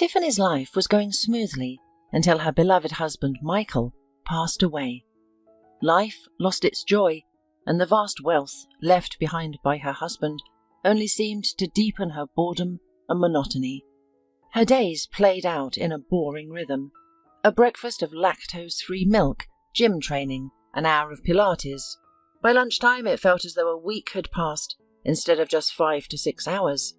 Tiffany's life was going smoothly until her beloved husband Michael passed away. Life lost its joy, and the vast wealth left behind by her husband only seemed to deepen her boredom and monotony. Her days played out in a boring rhythm. A breakfast of lactose-free milk, gym training, an hour of Pilates. By lunchtime it felt as though a week had passed instead of just 5 to 6 hours.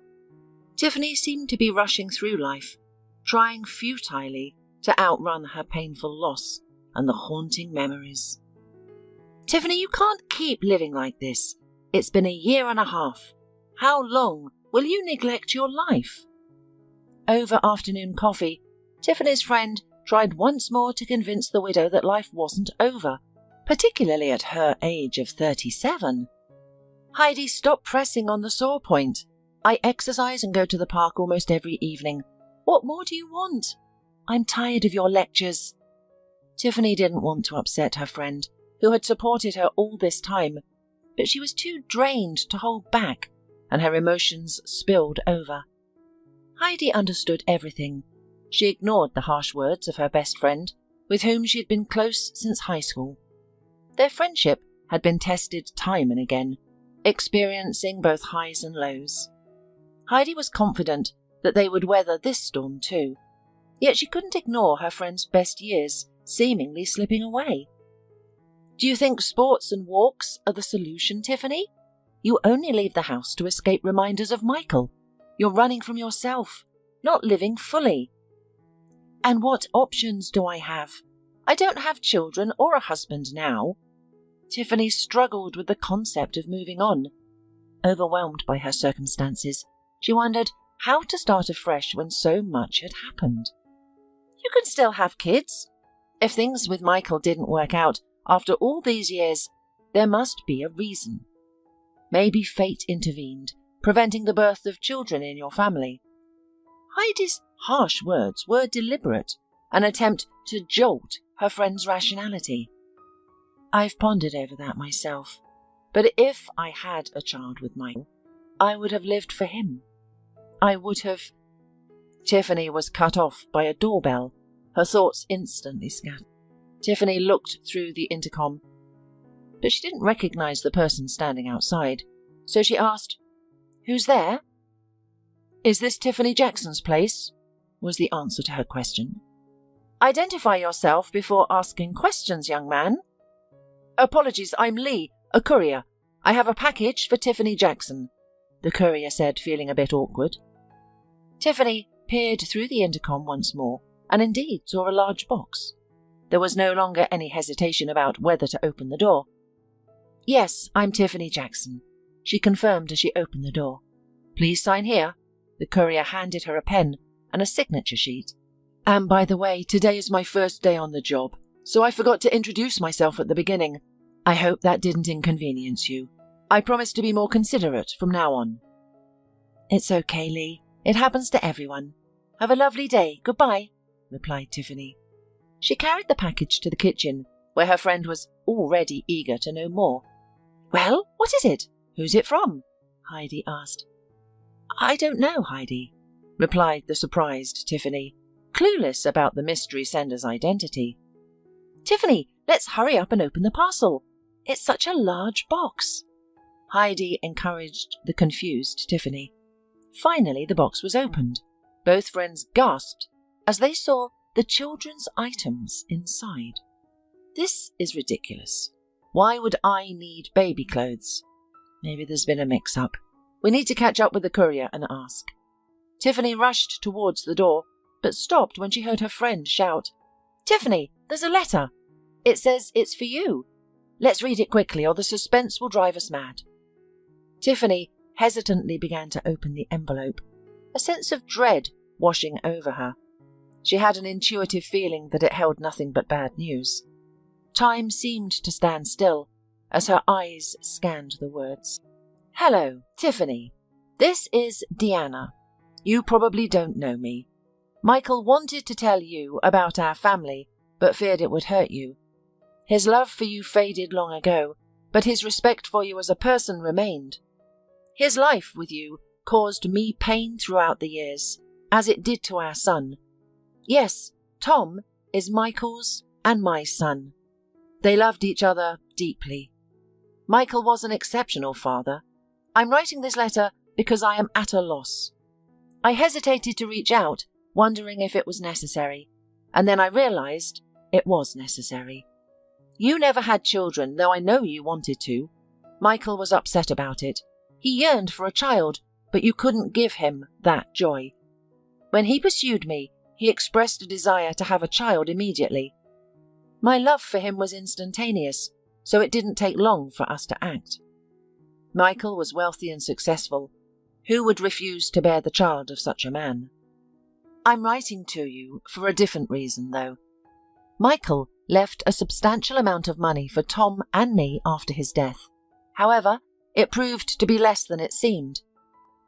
Tiffany seemed to be rushing through life, trying futilely to outrun her painful loss and the haunting memories. "Tiffany, you can't keep living like this. It's been 1.5 years. How long will you neglect your life?" Over afternoon coffee, Tiffany's friend tried once more to convince the widow that life wasn't over, particularly at her age of 37. "Heidi, stop pressing on the sore point. I exercise and go to the park almost every evening. What more do you want? I'm tired of your lectures." Tiffany didn't want to upset her friend, who had supported her all this time, but she was too drained to hold back, and her emotions spilled over. Heidi understood everything. She ignored the harsh words of her best friend, with whom she had been close since high school. Their friendship had been tested time and again, experiencing both highs and lows. Heidi was confident that they would weather this storm too, yet she couldn't ignore her friend's best years seemingly slipping away. "Do you think sports and walks are the solution, Tiffany? You only leave the house to escape reminders of Michael. You're running from yourself, not living fully." "And what options do I have? I don't have children or a husband now." Tiffany struggled with the concept of moving on. Overwhelmed by her circumstances, she wondered how to start afresh when so much had happened. "You can still have kids. If things with Michael didn't work out after all these years, there must be a reason. Maybe fate intervened, preventing the birth of children in your family." Heidi's harsh words were deliberate, an attempt to jolt her friend's rationality. "I've pondered over that myself, but if I had a child with Michael, I would have lived for him. I would have—" Tiffany was cut off by a doorbell, her thoughts instantly scattered. Tiffany looked through the intercom, but she didn't recognize the person standing outside, so she asked, "Who's there?" "Is this Tiffany Jackson's place?" was the answer to her question. "Identify yourself before asking questions, young man." "Apologies, I'm Lee, a courier. I have a package for Tiffany Jackson," the courier said, feeling a bit awkward. Tiffany peered through the intercom once more, and indeed saw a large box. There was no longer any hesitation about whether to open the door. "Yes, I'm Tiffany Jackson," she confirmed as she opened the door. "Please sign here." The courier handed her a pen and a signature sheet. "And by the way, today is my first day on the job, so I forgot to introduce myself at the beginning. I hope that didn't inconvenience you. I promise to be more considerate from now on." "It's okay, Lee. It happens to everyone. Have a lovely day. Goodbye," replied Tiffany. She carried the package to the kitchen, where her friend was already eager to know more. "Well, what is it? Who's it from?" Heidi asked. "I don't know, Heidi," replied the surprised Tiffany, clueless about the mystery sender's identity. "Tiffany, let's hurry up and open the parcel. It's such a large box." Heidi encouraged the confused Tiffany. Finally, the box was opened. Both friends gasped as they saw the children's items inside. "This is ridiculous. Why would I need baby clothes? Maybe there's been a mix-up. We need to catch up with the courier and ask." Tiffany rushed towards the door, but stopped when she heard her friend shout, "Tiffany, there's a letter. It says it's for you. Let's read it quickly or the suspense will drive us mad." Tiffany hesitantly began to open the envelope, a sense of dread washing over her. She had an intuitive feeling that it held nothing but bad news. Time seemed to stand still as her eyes scanned the words. "Hello, Tiffany. This is Deanna. You probably don't know me. Michael wanted to tell you about our family, but feared it would hurt you. His love for you faded long ago, but his respect for you as a person remained. His life with you caused me pain throughout the years, as it did to our son. Yes, Tom is Michael's and my son. They loved each other deeply. Michael was an exceptional father. I'm writing this letter because I am at a loss. I hesitated to reach out, wondering if it was necessary, and then I realized it was necessary. You never had children, though I know you wanted to. Michael was upset about it. He yearned for a child, but you couldn't give him that joy. When he pursued me, he expressed a desire to have a child immediately. My love for him was instantaneous, so it didn't take long for us to act. Michael was wealthy and successful. Who would refuse to bear the child of such a man? I'm writing to you for a different reason, though. Michael left a substantial amount of money for Tom and me after his death. However, it proved to be less than it seemed.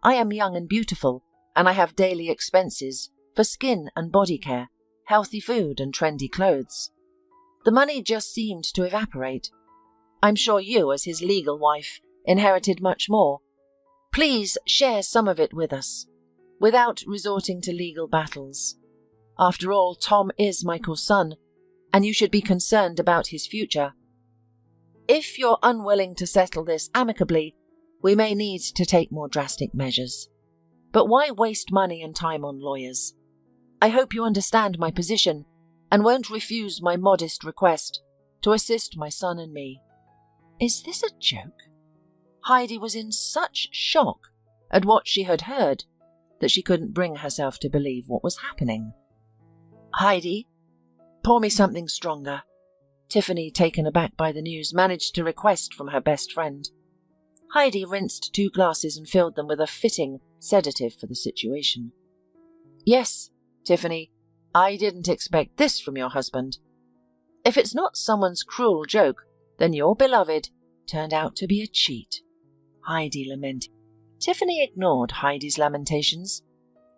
I am young and beautiful, and I have daily expenses for skin and body care, healthy food and trendy clothes. The money just seemed to evaporate. I'm sure you, as his legal wife, inherited much more. Please share some of it with us, without resorting to legal battles. After all, Tom is Michael's son, and you should be concerned about his future. If you're unwilling to settle this amicably, we may need to take more drastic measures. But why waste money and time on lawyers? I hope you understand my position and won't refuse my modest request to assist my son and me. Is this a joke? Heidi was in such shock at what she had heard that she couldn't bring herself to believe what was happening. Heidi, pour me something stronger. Tiffany, taken aback by the news, managed to request from her best friend. Heidi rinsed 2 glasses and filled them with a fitting sedative for the situation. Yes, Tiffany, I didn't expect this from your husband. If it's not someone's cruel joke, then your beloved turned out to be a cheat, Heidi lamented. Tiffany ignored Heidi's lamentations.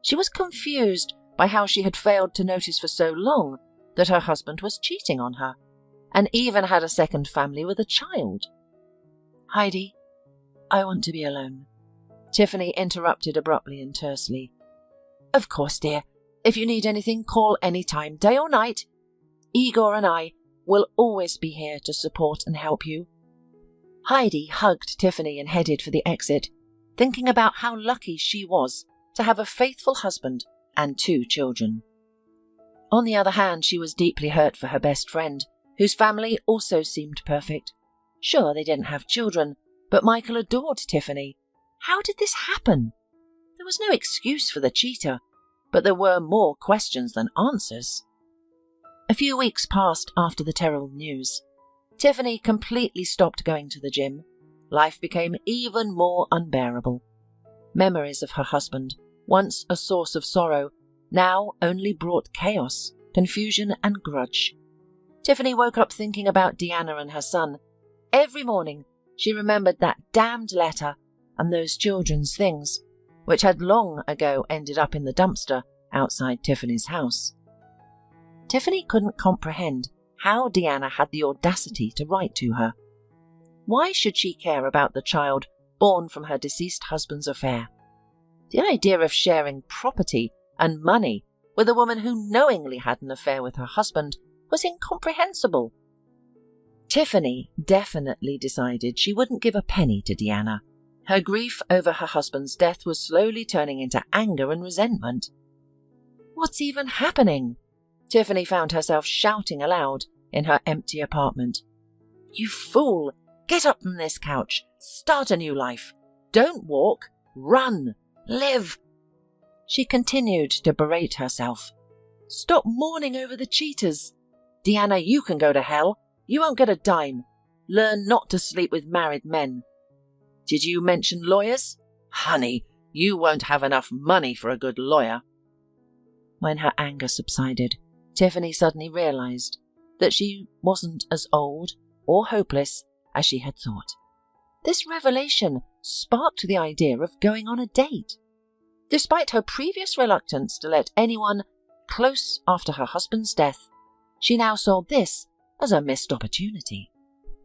She was confused by how she had failed to notice for so long that her husband was cheating on her, and even had a second family with a child. Heidi, I want to be alone. Tiffany interrupted abruptly and tersely. Of course, dear. If you need anything, call any time, day or night. Igor and I will always be here to support and help you. Heidi hugged Tiffany and headed for the exit, thinking about how lucky she was to have a faithful husband and 2 children. On the other hand, she was deeply hurt for her best friend, whose family also seemed perfect. Sure, they didn't have children, but Michael adored Tiffany. How did this happen? There was no excuse for the cheater, but there were more questions than answers. A few weeks passed after the terrible news. Tiffany completely stopped going to the gym. Life became even more unbearable. Memories of her husband, once a source of sorrow, now only brought chaos, confusion, and grudge. Tiffany woke up thinking about Deanna and her son. Every morning, she remembered that damned letter and those children's things, which had long ago ended up in the dumpster outside Tiffany's house. Tiffany couldn't comprehend how Deanna had the audacity to write to her. Why should she care about the child born from her deceased husband's affair? The idea of sharing property and money with a woman who knowingly had an affair with her husband was incomprehensible. Tiffany definitely decided she wouldn't give a penny to Deanna. Her grief over her husband's death was slowly turning into anger and resentment. What's even happening? Tiffany found herself shouting aloud in her empty apartment. You fool! Get up from this couch. Start a new life. Don't walk. Run. Live. She continued to berate herself. Stop mourning over the cheaters. Deanna, you can go to hell. You won't get a dime. Learn not to sleep with married men. Did you mention lawyers? Honey, you won't have enough money for a good lawyer. When her anger subsided, Tiffany suddenly realized that she wasn't as old or hopeless as she had thought. This revelation sparked the idea of going on a date. Despite her previous reluctance to let anyone close after her husband's death, she now saw this as a missed opportunity.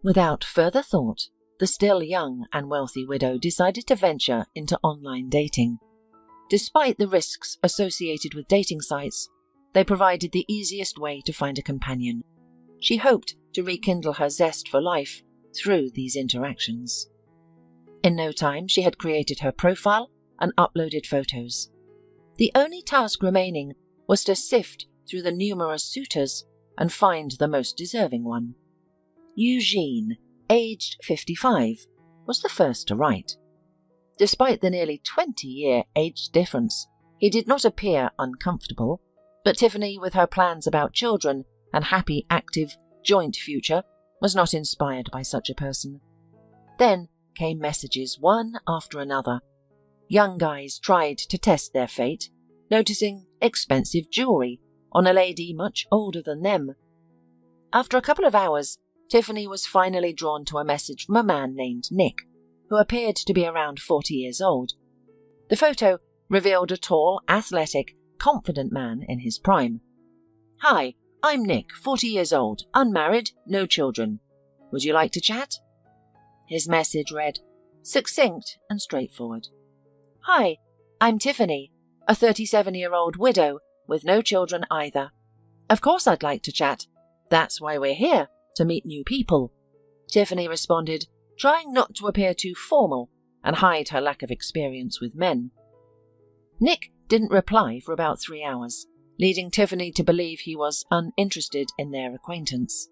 Without further thought, the still young and wealthy widow decided to venture into online dating. Despite the risks associated with dating sites, they provided the easiest way to find a companion. She hoped to rekindle her zest for life through these interactions. In no time, she had created her profile and uploaded photos. The only task remaining was to sift through the numerous suitors and find the most deserving one. Eugene, aged 55, was the first to write. Despite the nearly 20-year age difference, he did not appear uncomfortable, but Tiffany, with her plans about children and happy, active, joint future, was not inspired by such a person. Then came messages one after another. Young guys tried to test their fate, noticing expensive jewelry on a lady much older than them. After a couple of hours, Tiffany was finally drawn to a message from a man named Nick, who appeared to be around 40 years old. The photo revealed a tall, athletic, confident man in his prime. "Hi, I'm Nick, 40 years old, unmarried, no children. Would you like to chat?" His message read, succinct and straightforward. "Hi, I'm Tiffany, a 37-year-old widow with no children either. Of course I'd like to chat. That's why we're here, to meet new people." Tiffany responded, trying not to appear too formal and hide her lack of experience with men. Nick didn't reply for about 3 hours, leading Tiffany to believe he was uninterested in their acquaintance.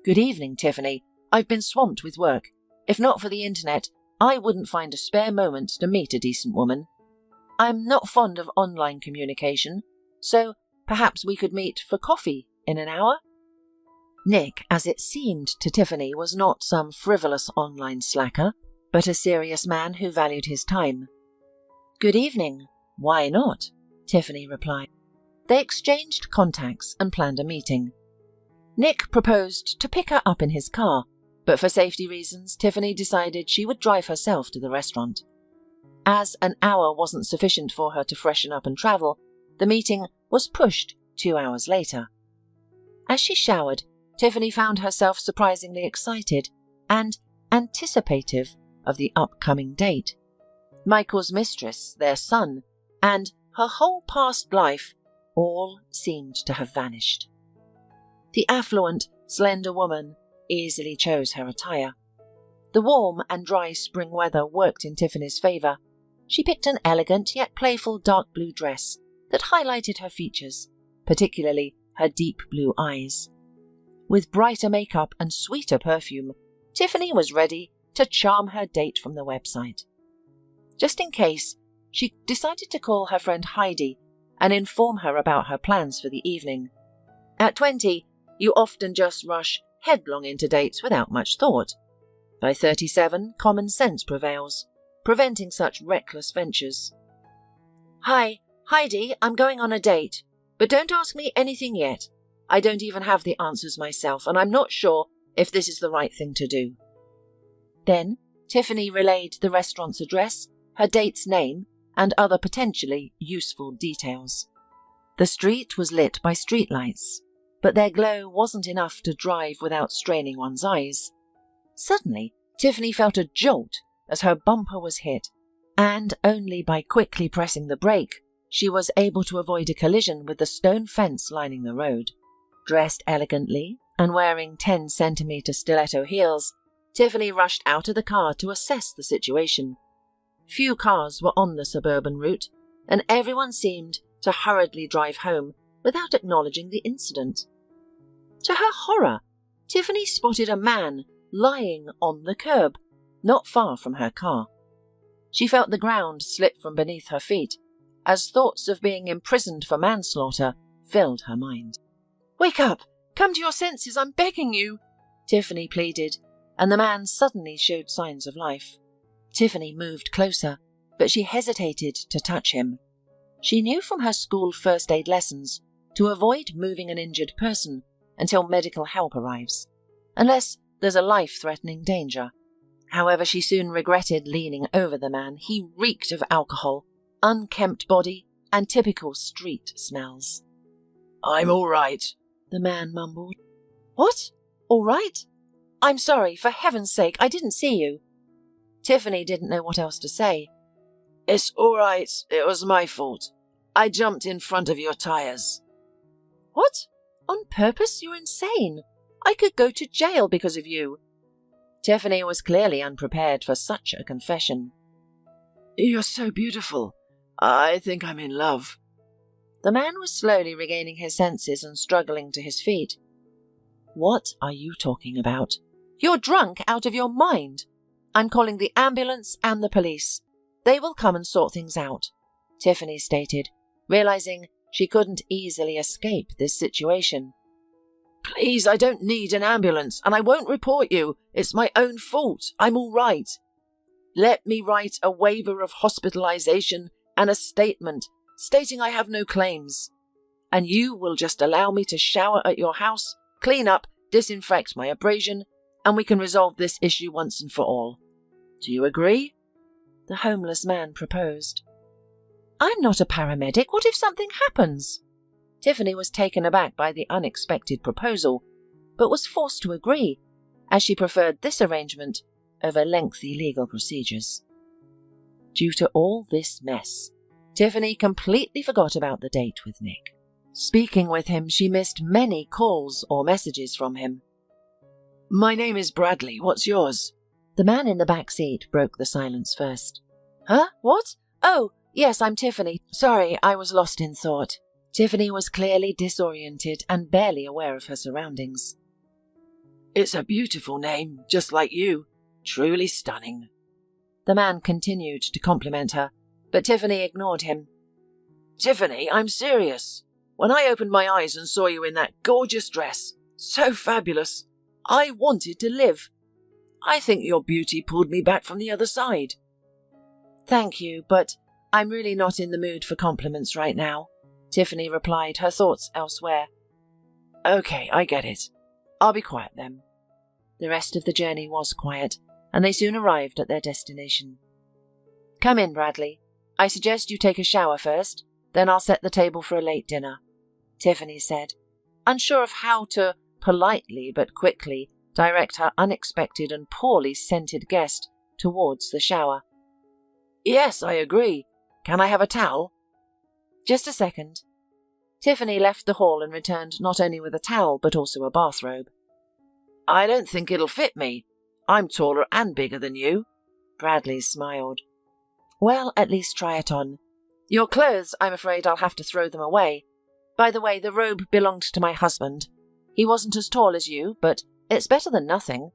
"Good evening, Tiffany. I've been swamped with work. If not for the internet, I wouldn't find a spare moment to meet a decent woman. I'm not fond of online communication, so perhaps we could meet for coffee in an hour?" Nick, as it seemed to Tiffany, was not some frivolous online slacker, but a serious man who valued his time. "Good evening. Why not?" Tiffany replied. They exchanged contacts and planned a meeting. Nick proposed to pick her up in his car, but for safety reasons, Tiffany decided she would drive herself to the restaurant. As an hour wasn't sufficient for her to freshen up and travel, the meeting was pushed 2 hours later. As she showered, Tiffany found herself surprisingly excited and anticipative of the upcoming date. Michael's mistress, their son, and her whole past life all seemed to have vanished. The affluent, slender woman easily chose her attire. The warm and dry spring weather worked in Tiffany's favour. She picked an elegant yet playful dark blue dress that highlighted her features, particularly her deep blue eyes. With brighter makeup and sweeter perfume, Tiffany was ready to charm her date from the website. Just in case, she decided to call her friend Heidi and inform her about her plans for the evening. At 20, you often just rush headlong into dates without much thought. By 37, common sense prevails, preventing such reckless ventures. "Hi, Heidi, I'm going on a date, but don't ask me anything yet. I don't even have the answers myself, and I'm not sure if this is the right thing to do." Then Tiffany relayed the restaurant's address, her date's name, and other potentially useful details. The street was lit by streetlights, but their glow wasn't enough to drive without straining one's eyes. Suddenly, Tiffany felt a jolt as her bumper was hit, and only by quickly pressing the brake, she was able to avoid a collision with the stone fence lining the road. Dressed elegantly and wearing 10-centimeter stiletto heels, Tiffany rushed out of the car to assess the situation. Few cars were on the suburban route, and everyone seemed to hurriedly drive home without acknowledging the incident. To her horror, Tiffany spotted a man lying on the curb, not far from her car. She felt the ground slip from beneath her feet, as thoughts of being imprisoned for manslaughter filled her mind. "Wake up! Come to your senses, I'm begging you!" Tiffany pleaded, and the man suddenly showed signs of life. Tiffany moved closer, but she hesitated to touch him. She knew from her school first aid lessons to avoid moving an injured person until medical help arrives, unless there's a life-threatening danger. However, she soon regretted leaning over the man. He reeked of alcohol, unkempt body, and typical street smells. "I'm all right," the man mumbled. "What? All right? I'm sorry, for heaven's sake, I didn't see you." Tiffany didn't know what else to say. It's all right. It was my fault. I jumped in front of your tires. What? On purpose? You're insane. I could go to jail because of you. Tiffany was clearly unprepared for such a confession. You're so beautiful. I think I'm in love. The man was slowly regaining his senses and struggling to his feet. What are you talking about? You're drunk out of your mind. I'm calling the ambulance and the police. They will come and sort things out, Tiffany stated, realizing she couldn't easily escape this situation. Please, I don't need an ambulance, and I won't report you. It's my own fault. I'm all right. Let me write a waiver of hospitalization and a statement stating I have no claims. And you will just allow me to shower at your house, clean up, disinfect my abrasion, and we can resolve this issue once and for all. Do you agree? The homeless man proposed. I'm not a paramedic. What if something happens? Tiffany was taken aback by the unexpected proposal, but was forced to agree, as she preferred this arrangement over lengthy legal procedures. Due to all this mess, Tiffany completely forgot about the date with Nick. Speaking with him, she missed many calls or messages from him. My name is Bradley. What's yours? The man in the back seat broke the silence first. Huh? What? Oh, yes, I'm Tiffany. Sorry, I was lost in thought. Tiffany was clearly disoriented and barely aware of her surroundings. It's a beautiful name, just like you. Truly stunning. The man continued to compliment her, but Tiffany ignored him. Tiffany, I'm serious. When I opened my eyes and saw you in that gorgeous dress, so fabulous, I wanted to live. I think your beauty pulled me back from the other side. Thank you, but I'm really not in the mood for compliments right now, Tiffany replied, her thoughts elsewhere. Okay, I get it. I'll be quiet then. The rest of the journey was quiet, and they soon arrived at their destination. Come in, Bradley. I suggest you take a shower first, then I'll set the table for a late dinner, Tiffany said, unsure of how to politely but quickly direct her unexpected and poorly scented guest towards the shower. Yes, I agree. Can I have a towel? Just a second. Tiffany left the hall and returned not only with a towel but also a bathrobe. I don't think it'll fit me. I'm taller and bigger than you. Bradley smiled. Well, at least try it on. Your clothes, I'm afraid I'll have to throw them away. By the way, the robe belonged to my husband. He wasn't as tall as you, but it's better than nothing.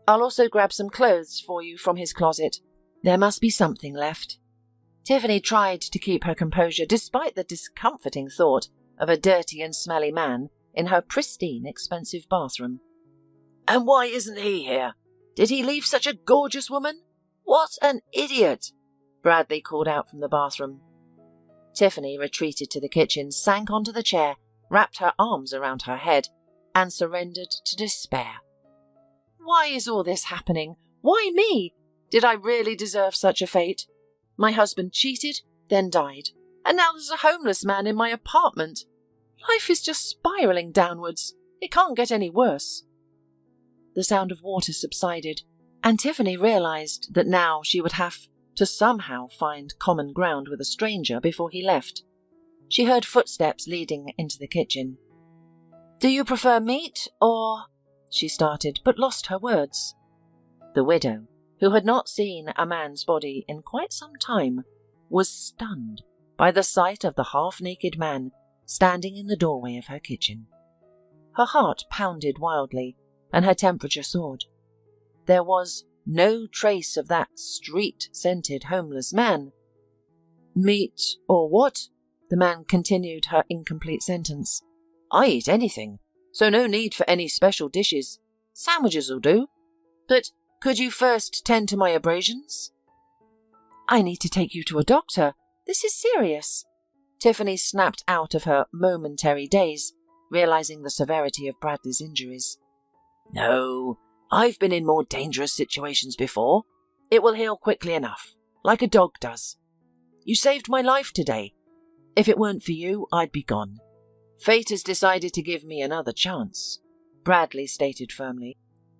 I'll also grab some clothes for you from his closet. There must be something left. Tiffany tried to keep her composure despite the discomforting thought of a dirty and smelly man in her pristine, expensive bathroom. And why isn't he here? Did he leave such a gorgeous woman? What an idiot! Bradley called out from the bathroom. Tiffany retreated to the kitchen, sank onto the chair, wrapped her arms around her head, and surrendered to despair. Why is all this happening? Why me? Did I really deserve such a fate? My husband cheated, then died, and now there's a homeless man in my apartment. Life is just spiraling downwards. It can't get any worse. The sound of water subsided, and Tiffany realized that now she would have to somehow find common ground with a stranger before he left. She heard footsteps leading into the kitchen. Do you prefer meat, or... she started, but lost her words. The widow, who had not seen a man's body in quite some time, was stunned by the sight of the half-naked man standing in the doorway of her kitchen. Her heart pounded wildly, and her temperature soared. There was no trace of that street-scented homeless man. Meat or what? The man continued her incomplete sentence. I eat anything, so no need for any special dishes. Sandwiches will do. But could you first tend to my abrasions? I need to take you to a doctor. This is serious. Tiffany snapped out of her momentary daze, realizing the severity of Bradley's injuries. No, I've been in more dangerous situations before. It will heal quickly enough, like a dog does. You saved my life today. If it weren't for you, I'd be gone. Fate has decided to give me another chance, Bradley stated firmly.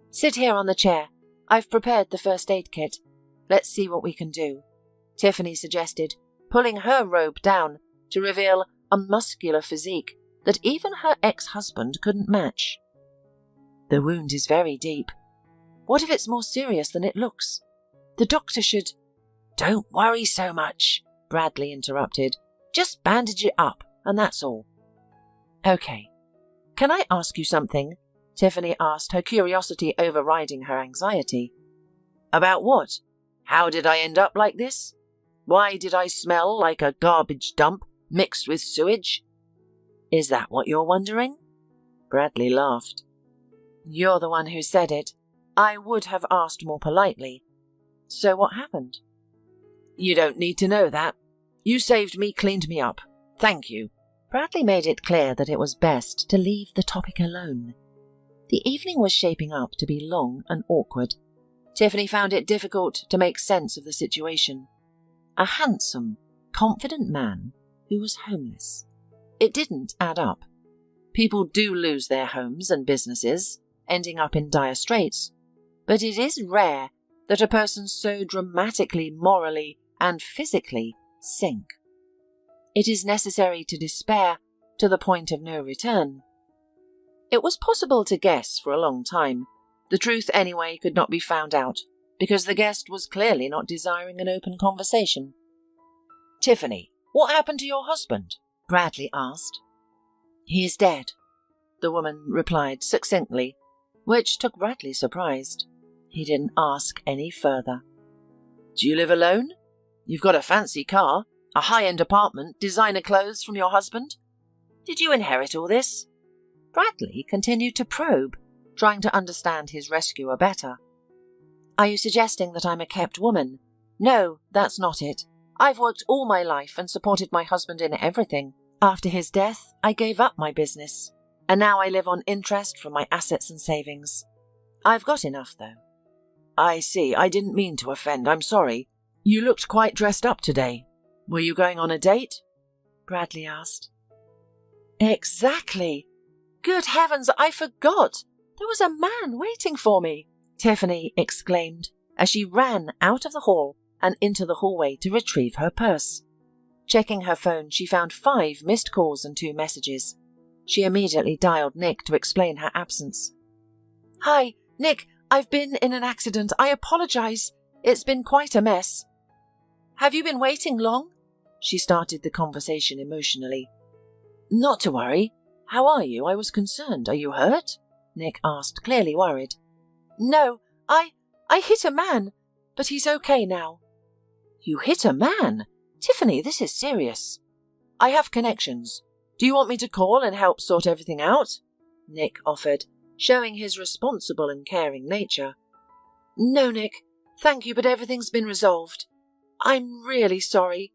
Sit here on the chair. I've prepared the first aid kit. Let's see what we can do. Tiffany suggested, pulling her robe down to reveal a muscular physique that even her ex-husband couldn't match. The wound is very deep. What if it's more serious than it looks? The doctor should... Don't worry so much, Bradley interrupted. Just bandage it up, and that's all. Okay. Can I ask you something? Tiffany asked, her curiosity overriding her anxiety. About what? How did I end up like this? Why did I smell like a garbage dump mixed with sewage? Is that what you're wondering? Bradley laughed. You're the one who said it. I would have asked more politely. So what happened? You don't need to know that. You saved me, cleaned me up. Thank you. Bradley made it clear that it was best to leave the topic alone. The evening was shaping up to be long and awkward. Tiffany found it difficult to make sense of the situation. A handsome, confident man who was homeless. It didn't add up. People do lose their homes and businesses, ending up in dire straits, but it is rare that a person so dramatically, morally, and physically sink. It is necessary to despair to the point of no return. It was possible to guess for a long time. The truth, anyway, could not be found out, because the guest was clearly not desiring an open conversation. Tiffany, what happened to your husband? Bradley asked. He is dead, the woman replied succinctly, which took Bradley surprised. He didn't ask any further. Do you live alone? You've got a fancy car, a high-end apartment, designer clothes from your husband. Did you inherit all this? Bradley continued to probe, trying to understand his rescuer better. Are you suggesting that I'm a kept woman? No, that's not it. I've worked all my life and supported my husband in everything. After his death, I gave up my business, and now I live on interest from my assets and savings. I've got enough, though. I see. I didn't mean to offend. I'm sorry. You looked quite dressed up today. Were you going on a date? Bradley asked. Exactly. Good heavens, I forgot. There was a man waiting for me, Tiffany exclaimed as she ran out of the hall and into the hallway to retrieve her purse. Checking her phone, she found 5 missed calls and 2 messages. She immediately dialed Nick to explain her absence. Hi, Nick, I've been in an accident. I apologize. It's been quite a mess. Have you been waiting long? She started the conversation emotionally. Not to worry. How are you? I was concerned. Are you hurt? Nick asked, clearly worried. No, I hit a man, but he's okay now. You hit a man? Tiffany, this is serious. I have connections. Do you want me to call and help sort everything out? Nick offered, showing his responsible and caring nature. No, Nick. Thank you, but everything's been resolved. I'm really sorry.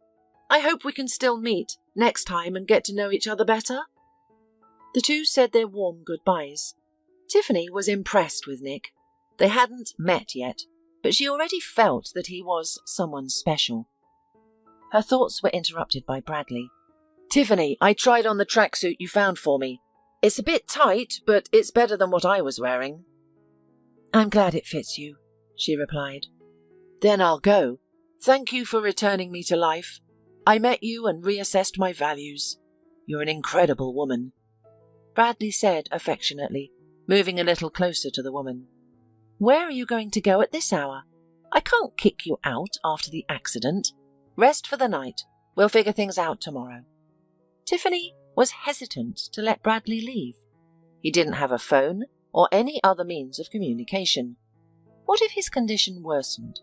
I hope we can still meet next time and get to know each other better. The two said their warm goodbyes. Tiffany was impressed with Nick. They hadn't met yet, but she already felt that he was someone special. Her thoughts were interrupted by Bradley. Tiffany, I tried on the tracksuit you found for me. It's a bit tight, but it's better than what I was wearing. I'm glad it fits you, she replied. Then I'll go. Thank you for returning me to life. I met you and reassessed my values. You're an incredible woman. Bradley said affectionately, moving a little closer to the woman. Where are you going to go at this hour? I can't kick you out after the accident. Rest for the night. We'll figure things out tomorrow. Tiffany was hesitant to let Bradley leave. He didn't have a phone or any other means of communication. What if his condition worsened?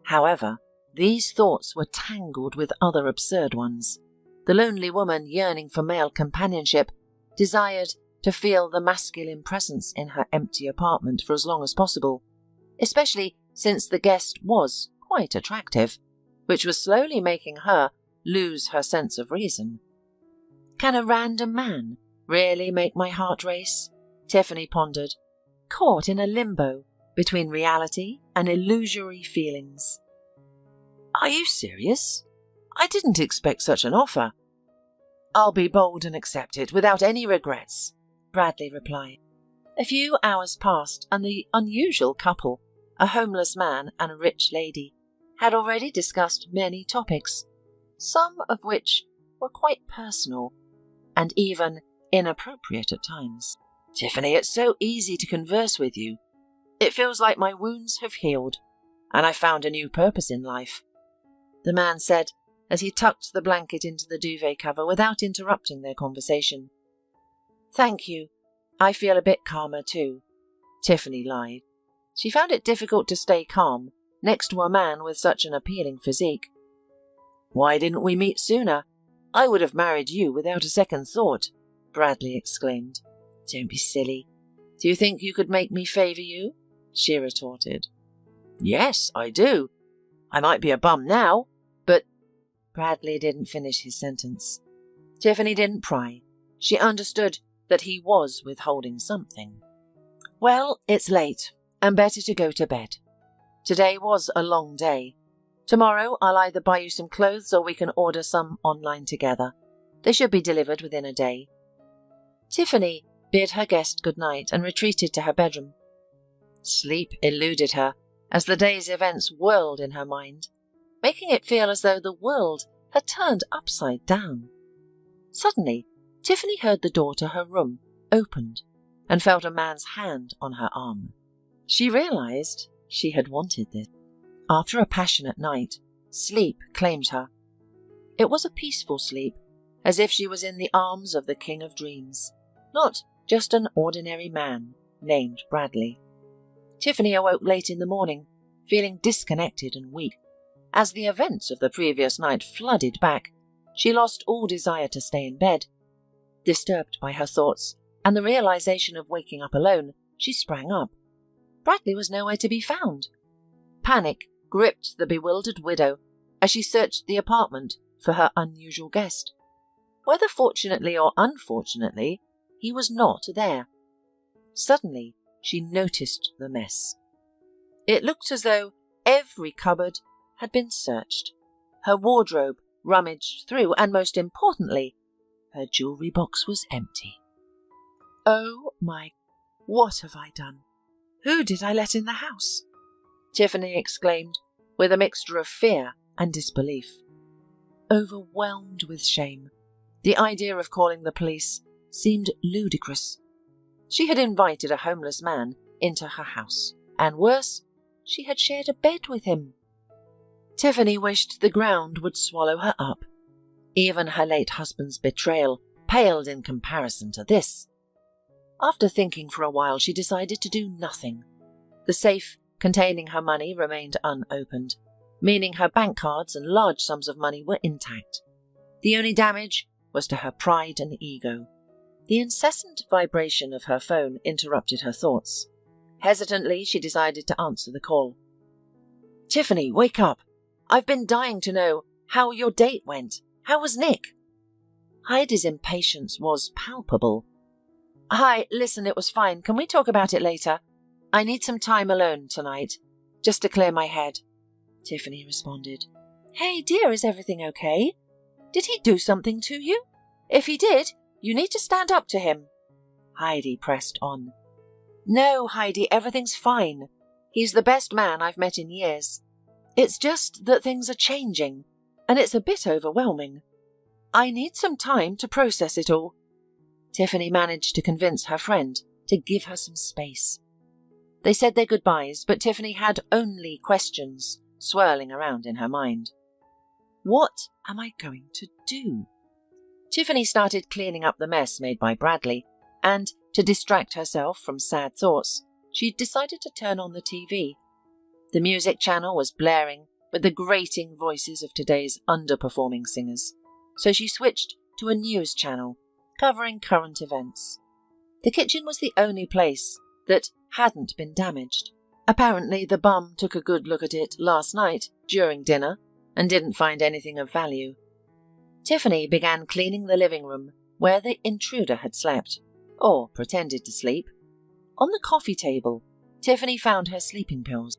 However, these thoughts were tangled with other absurd ones. The lonely woman, yearning for male companionship, desired to feel the masculine presence in her empty apartment for as long as possible, especially since the guest was quite attractive, which was slowly making her lose her sense of reason. Can a random man really make my heart race? Tiffany pondered, caught in a limbo between reality and illusory feelings. Are you serious? I didn't expect such an offer. I'll be bold and accept it without any regrets, Bradley replied. A few hours passed and the unusual couple, a homeless man and a rich lady, had already discussed many topics, some of which were quite personal and even inappropriate at times. Tiffany, it's so easy to converse with you. It feels like my wounds have healed, and I found a new purpose in life, the man said as he tucked the blanket into the duvet cover without interrupting their conversation. Thank you. I feel a bit calmer too, Tiffany lied. She found it difficult to stay calm next to a man with such an appealing physique. Why didn't we meet sooner? I would have married you without a second thought, Bradley exclaimed. Don't be silly. Do you think you could make me favour you? She retorted. Yes, I do. I might be a bum now, but... Bradley didn't finish his sentence. Tiffany didn't pry. She understood that he was withholding something. Well, it's late, and better to go to bed. Today was a long day. Tomorrow I'll either buy you some clothes or we can order some online together. They should be delivered within a day. Tiffany bid her guest good night and retreated to her bedroom. Sleep eluded her as the day's events whirled in her mind, making it feel as though the world had turned upside down. Suddenly, Tiffany heard the door to her room opened and felt a man's hand on her arm. She realized she had wanted this. After a passionate night, sleep claimed her. It was a peaceful sleep, as if she was in the arms of the King of Dreams, not just an ordinary man named Bradley. Tiffany awoke late in the morning, feeling disconnected and weak. As the events of the previous night flooded back, she lost all desire to stay in bed. Disturbed by her thoughts and the realization of waking up alone, she sprang up. Bradley was nowhere to be found. Panic gripped the bewildered widow as she searched the apartment for her unusual guest. Whether fortunately or unfortunately, he was not there. Suddenly, she noticed the mess. It looked as though every cupboard had been searched, her wardrobe rummaged through, and most importantly, her jewellery box was empty. Oh my, what have I done? Who did I let in the house? Tiffany exclaimed, with a mixture of fear and disbelief. Overwhelmed with shame, the idea of calling the police seemed ludicrous. She had invited a homeless man into her house, and worse, she had shared a bed with him. Tiffany wished the ground would swallow her up. Even her late husband's betrayal paled in comparison to this. After thinking for a while, she decided to do nothing. The safe containing her money remained unopened, meaning her bank cards and large sums of money were intact. The only damage was to her pride and ego. The incessant vibration of her phone interrupted her thoughts. Hesitantly, she decided to answer the call. Tiffany, wake up! I've been dying to know how your date went. How was Nick? Heidi's impatience was palpable. Hi, listen, it was fine. Can we talk about it later? I need some time alone tonight, just to clear my head, Tiffany responded. Hey, dear, is everything okay? Did he do something to you? If he did, you need to stand up to him. Heidi pressed on. No, Heidi, everything's fine. He's the best man I've met in years. It's just that things are changing, and it's a bit overwhelming. I need some time to process it all. Tiffany managed to convince her friend to give her some space. They said their goodbyes, but Tiffany had only questions swirling around in her mind. What am I going to do? Tiffany started cleaning up the mess made by Bradley, and to distract herself from sad thoughts, she decided to turn on the TV. The music channel was blaring with the grating voices of today's underperforming singers, so she switched to a news channel covering current events. The kitchen was the only place that hadn't been damaged. Apparently, the bum took a good look at it last night during dinner and didn't find anything of value. Tiffany began cleaning the living room where the intruder had slept, or pretended to sleep. On the coffee table, Tiffany found her sleeping pills.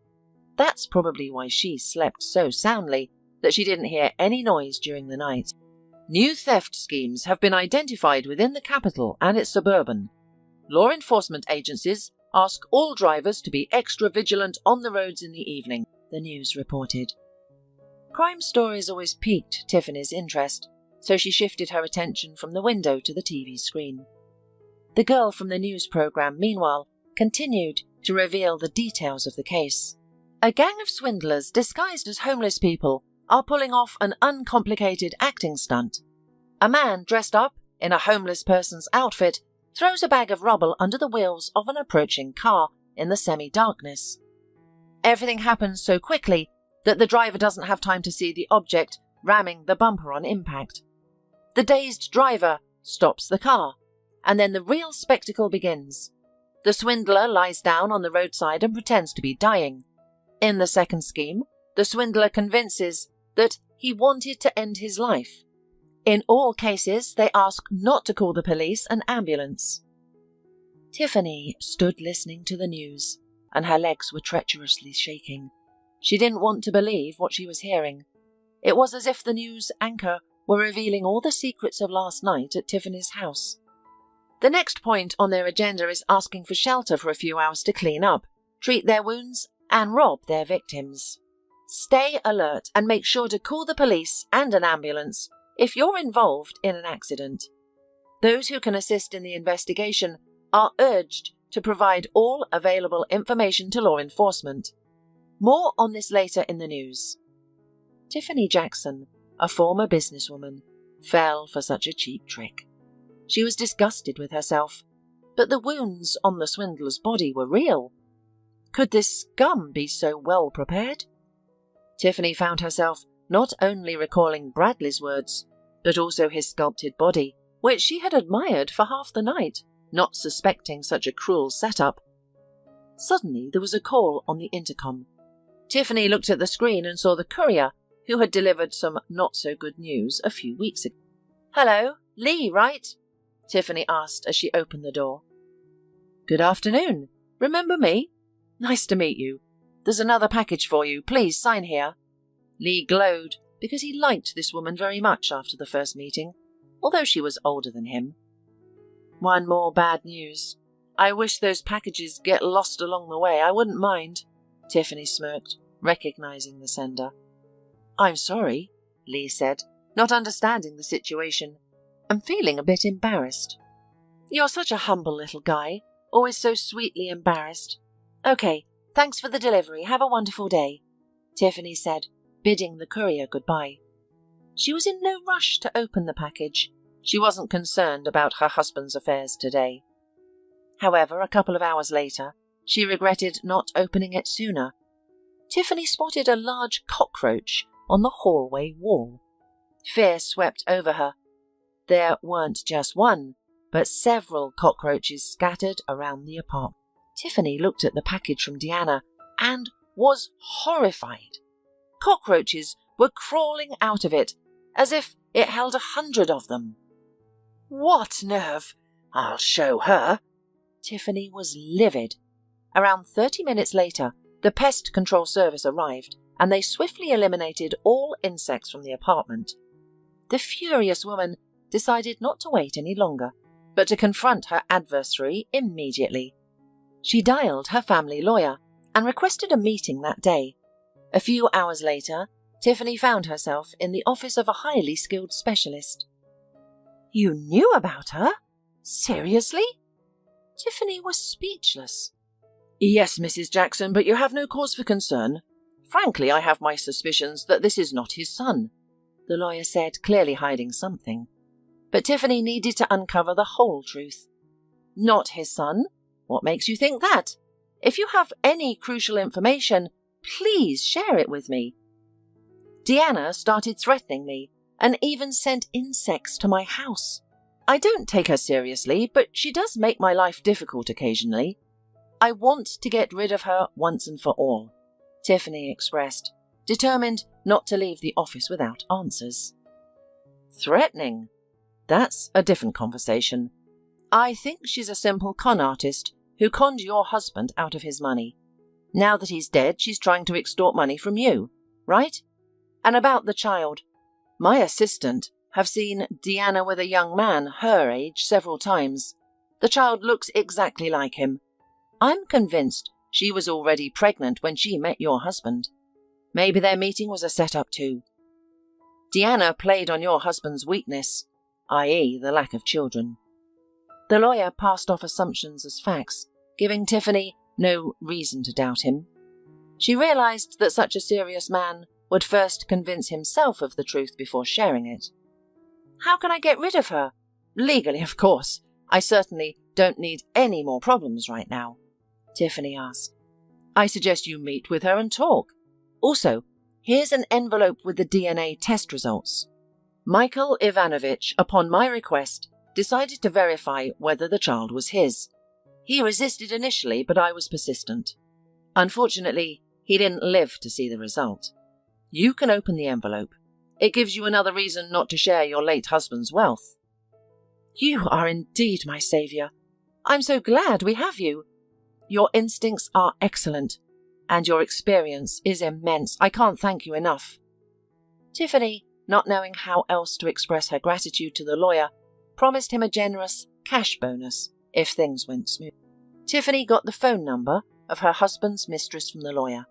That's probably why she slept so soundly that she didn't hear any noise during the night. New theft schemes have been identified within the capital and its suburban. Law enforcement agencies ask all drivers to be extra vigilant on the roads in the evening, the news reported. Crime stories always piqued Tiffany's interest, so she shifted her attention from the window to the TV screen. The girl from the news program, meanwhile, continued to reveal the details of the case. A gang of swindlers disguised as homeless people are pulling off an uncomplicated acting stunt. A man dressed up in a homeless person's outfit throws a bag of rubble under the wheels of an approaching car in the semi-darkness. Everything happens so quickly that the driver doesn't have time to see the object ramming the bumper on impact. The dazed driver stops the car, and then the real spectacle begins. The swindler lies down on the roadside and pretends to be dying. In the second scheme, the swindler convinces that he wanted to end his life. In all cases, they ask not to call the police and ambulance. Tiffany stood listening to the news, and her legs were treacherously shaking. She didn't want to believe what she was hearing. It was as if the news anchor were revealing all the secrets of last night at Tiffany's house. The next point on their agenda is asking for shelter for a few hours to clean up, treat their wounds, and rob their victims. Stay alert and make sure to call the police and an ambulance if you're involved in an accident. Those who can assist in the investigation are urged to provide all available information to law enforcement. More on this later in the news. Tiffany Jackson, a former businesswoman, fell for such a cheap trick. She was disgusted with herself, but the wounds on the swindler's body were real. Could this scum be so well prepared? Tiffany found herself not only recalling Bradley's words, but also his sculpted body, which she had admired for half the night, not suspecting such a cruel setup. Suddenly there was a call on the intercom. Tiffany looked at the screen and saw the courier who had delivered some not-so-good news a few weeks ago. "Hello, Lee, right?" Tiffany asked as she opened the door. "Good afternoon. Remember me? Nice to meet you. There's another package for you. Please sign here." Lee glowed because he liked this woman very much after the first meeting, although she was older than him. "One more bad news. I wish those packages get lost along the way. I wouldn't mind." Tiffany smirked, recognizing the sender. "I'm sorry," Lee said, not understanding the situation and feeling a bit embarrassed. "You're such a humble little guy, always so sweetly embarrassed. Okay, thanks for the delivery. Have a wonderful day," Tiffany said, bidding the courier goodbye. She was in no rush to open the package. She wasn't concerned about her husband's affairs today. However, a couple of hours later, she regretted not opening it sooner. Tiffany spotted a large cockroach on the hallway wall. Fear swept over her. There weren't just one, but several cockroaches scattered around the apartment. Tiffany looked at the package from Deanna and was horrified. Cockroaches were crawling out of it, as if it held 100 of them. "What nerve! I'll show her!" Tiffany was livid. Around 30 minutes later, the pest control service arrived, and they swiftly eliminated all insects from the apartment. The furious woman decided not to wait any longer, but to confront her adversary immediately. She dialed her family lawyer and requested a meeting that day. A few hours later, Tiffany found herself in the office of a highly skilled specialist. "You knew about her? Seriously?" Tiffany was speechless. "Yes, Mrs. Jackson, but you have no cause for concern. Frankly, I have my suspicions that this is not his son," the lawyer said, clearly hiding something. But Tiffany needed to uncover the whole truth. "Not his son? What makes you think that? If you have any crucial information, please share it with me. Deanna started threatening me and even sent insects to my house. I don't take her seriously, but she does make my life difficult occasionally. I want to get rid of her once and for all," Tiffany expressed, determined not to leave the office without answers. "Threatening? That's a different conversation. I think she's a simple con artist who conned your husband out of his money. Now that he's dead, she's trying to extort money from you, right? And about the child, my assistant have seen Deanna with a young man her age several times. The child looks exactly like him. I'm convinced she was already pregnant when she met your husband." Maybe their meeting was a setup too. Deanna played on your husband's weakness, i.e. the lack of children. The lawyer passed off assumptions as facts, giving Tiffany no reason to doubt him. She realized that such a serious man would first convince himself of the truth before sharing it. How can I get rid of her? Legally, of course. I certainly don't need any more problems right now, Tiffany asked. I suggest you meet with her and talk. Also, here's an envelope with the DNA test results. Michael Ivanovich, upon my request, decided to verify whether the child was his. He resisted initially, but I was persistent. Unfortunately, he didn't live to see the result. You can open the envelope. It gives you another reason not to share your late husband's wealth. You are indeed my saviour. I'm so glad we have you. Your instincts are excellent, and your experience is immense. I can't thank you enough. Tiffany, not knowing how else to express her gratitude to the lawyer, promised him a generous cash bonus if things went smooth. Tiffany got the phone number of her husband's mistress from the lawyer.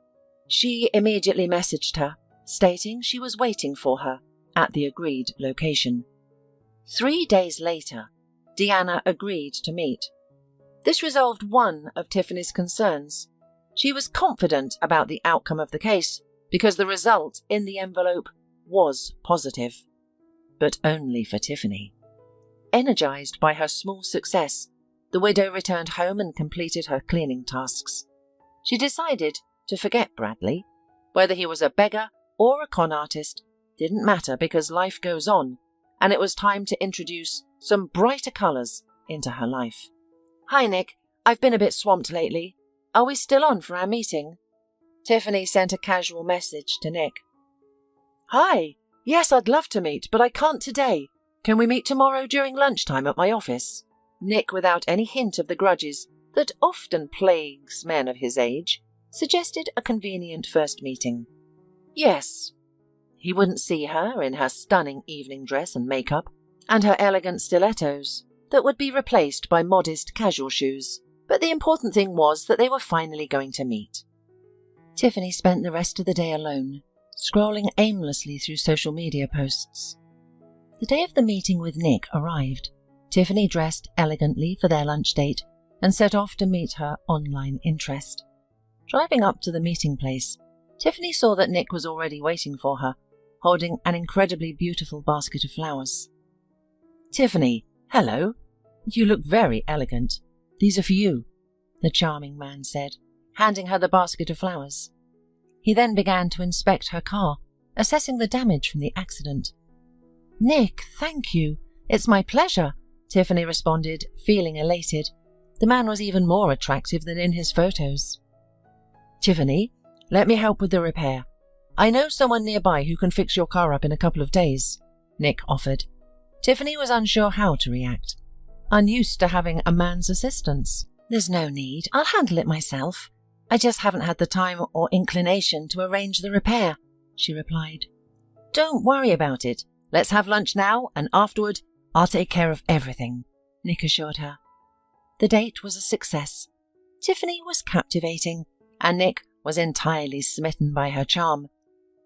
She immediately messaged her, stating she was waiting for her at the agreed location. 3 days later, Deanna agreed to meet. This resolved one of Tiffany's concerns. She was confident about the outcome of the case because the result in the envelope was positive. But only for Tiffany. Energized by her small success, the widow returned home and completed her cleaning tasks. She decided to forget Bradley. Whether he was a beggar or a con artist didn't matter because life goes on, and it was time to introduce some brighter colours into her life. Hi, Nick. I've been a bit swamped lately. Are we still on for our meeting? Tiffany sent a casual message to Nick. Hi. Yes, I'd love to meet, but I can't today. Can we meet tomorrow during lunchtime at my office? Nick, without any hint of the grudges that often plagues men of his age, suggested a convenient first meeting. Yes. He wouldn't see her in her stunning evening dress and makeup, and her elegant stilettos that would be replaced by modest casual shoes, but the important thing was that they were finally going to meet. Tiffany spent the rest of the day alone, scrolling aimlessly through social media posts. The day of the meeting with Nick arrived. Tiffany dressed elegantly for their lunch date and set off to meet her online interest. Driving up to the meeting place, Tiffany saw that Nick was already waiting for her, holding an incredibly beautiful basket of flowers. Tiffany, hello. You look very elegant. These are for you, the charming man said, handing her the basket of flowers. He then began to inspect her car, assessing the damage from the accident. Nick, thank you. It's my pleasure, Tiffany responded, feeling elated. The man was even more attractive than in his photos. Tiffany, let me help with the repair. I know someone nearby who can fix your car up in a couple of days, Nick offered. Tiffany was unsure how to react, unused to having a man's assistance. There's no need. I'll handle it myself. I just haven't had the time or inclination to arrange the repair, she replied. Don't worry about it. Let's have lunch now, and afterward, I'll take care of everything, Nick assured her. The date was a success. Tiffany was captivating, and Nick was entirely smitten by her charm.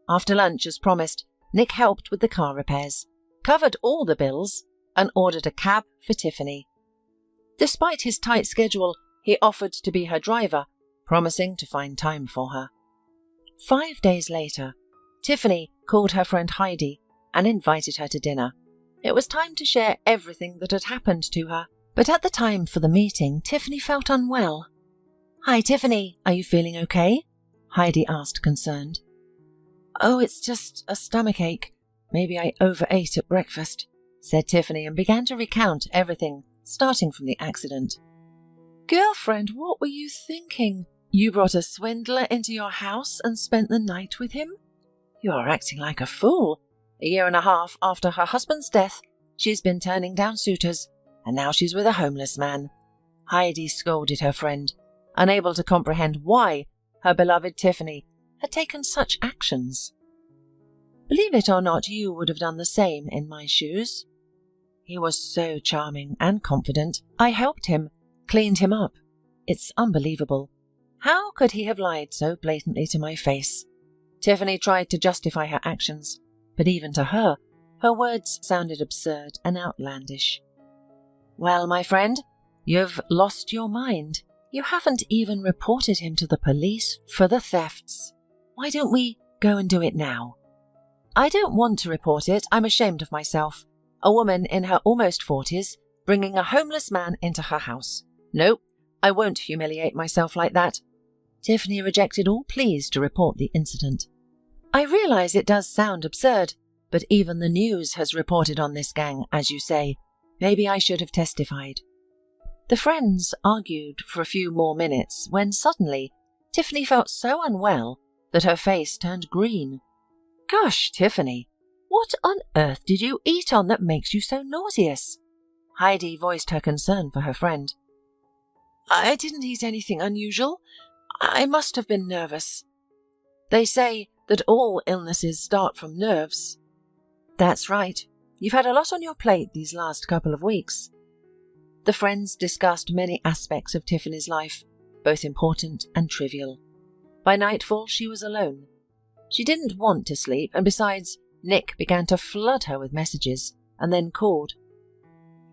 After lunch, as promised, Nick helped with the car repairs, covered all the bills, and ordered a cab for Tiffany. Despite his tight schedule, he offered to be her driver, promising to find time for her. 5 days later, Tiffany called her friend Heidi and invited her to dinner. It was time to share everything that had happened to her, but at the time for the meeting, Tiffany felt unwell. Hi, Tiffany, are you feeling okay? Heidi asked, concerned. Oh, it's just a stomachache. Maybe I overate at breakfast, said Tiffany, and began to recount everything, starting from the accident. Girlfriend, what were you thinking? You brought a swindler into your house and spent the night with him? You are acting like a fool. 1.5 years after her husband's death, she's been turning down suitors, and now she's with a homeless man. Heidi scolded her friend, unable to comprehend why her beloved Tiffany had taken such actions. Believe it or not, you would have done the same in my shoes. He was so charming and confident. I helped him, cleaned him up. It's unbelievable. How could he have lied so blatantly to my face? Tiffany tried to justify her actions, but even to her, her words sounded absurd and outlandish. "Well, my friend, you've lost your mind. You haven't even reported him to the police for the thefts. Why don't we go and do it now?" "I don't want to report it. I'm ashamed of myself. A woman in her almost 40s, bringing a homeless man into her house. Nope, I won't humiliate myself like that." Tiffany rejected all pleas to report the incident. "I realize it does sound absurd, but even the news has reported on this gang, as you say. Maybe I should have testified." The friends argued for a few more minutes when suddenly Tiffany felt so unwell that her face turned green. "Gosh, Tiffany, what on earth did you eat on that makes you so nauseous?" Heidi voiced her concern for her friend. "I didn't eat anything unusual. I must have been nervous. They say that all illnesses start from nerves." "That's right. You've had a lot on your plate these last couple of weeks." The friends discussed many aspects of Tiffany's life, both important and trivial. By nightfall, she was alone. She didn't want to sleep, and besides, Nick began to flood her with messages, and then called.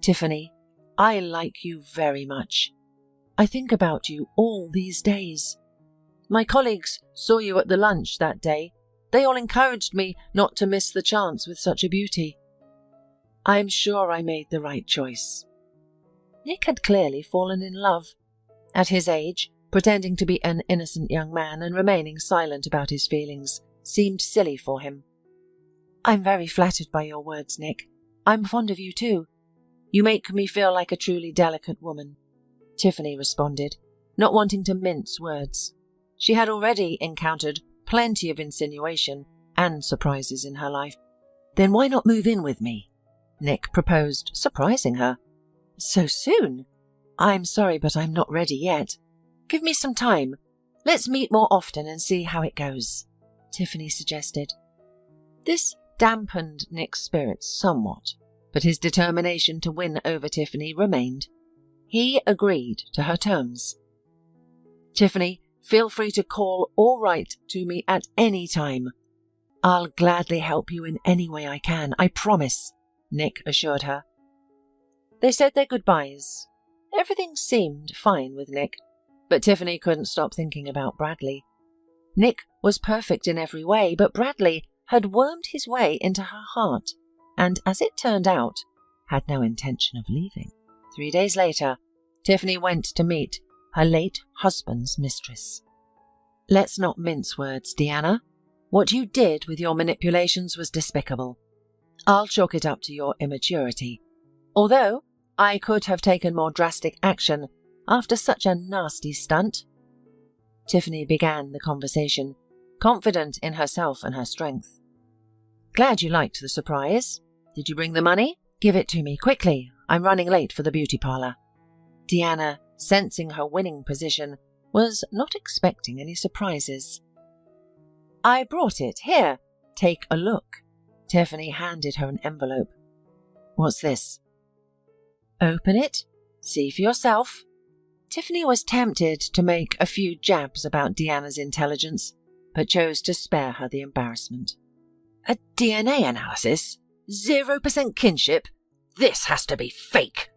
"Tiffany, I like you very much. I think about you all these days. My colleagues saw you at the lunch that day. They all encouraged me not to miss the chance with such a beauty. I'm sure I made the right choice." Nick had clearly fallen in love. At his age, pretending to be an innocent young man and remaining silent about his feelings seemed silly for him. "I'm very flattered by your words, Nick. I'm fond of you too. You make me feel like a truly delicate woman," Tiffany responded, not wanting to mince words. She had already encountered plenty of insinuation and surprises in her life. "Then why not move in with me?" Nick proposed, surprising her. "So soon? I'm sorry, but I'm not ready yet. Give me some time. Let's meet more often and see how it goes," Tiffany suggested. This dampened Nick's spirits somewhat, but his determination to win over Tiffany remained. He agreed to her terms. "Tiffany, feel free to call or write to me at any time. I'll gladly help you in any way I can, I promise," Nick assured her. They said their goodbyes. Everything seemed fine with Nick, but Tiffany couldn't stop thinking about Bradley. Nick was perfect in every way, but Bradley had wormed his way into her heart, and as it turned out, had no intention of leaving. 3 days later, Tiffany went to meet her late husband's mistress. "Let's not mince words, Deanna. What you did with your manipulations was despicable. I'll chalk it up to your immaturity. Although I could have taken more drastic action after such a nasty stunt." Tiffany began the conversation, confident in herself and her strength. "Glad you liked the surprise. Did you bring the money? Give it to me, quickly. I'm running late for the beauty parlor." Deanna, sensing her winning position, was not expecting any surprises. "I brought it. Here, take a look." Tiffany handed her an envelope. "What's this?" "Open it. See for yourself." Tiffany was tempted to make a few jabs about Deanna's intelligence, but chose to spare her the embarrassment. "A DNA analysis? 0% kinship? This has to be fake."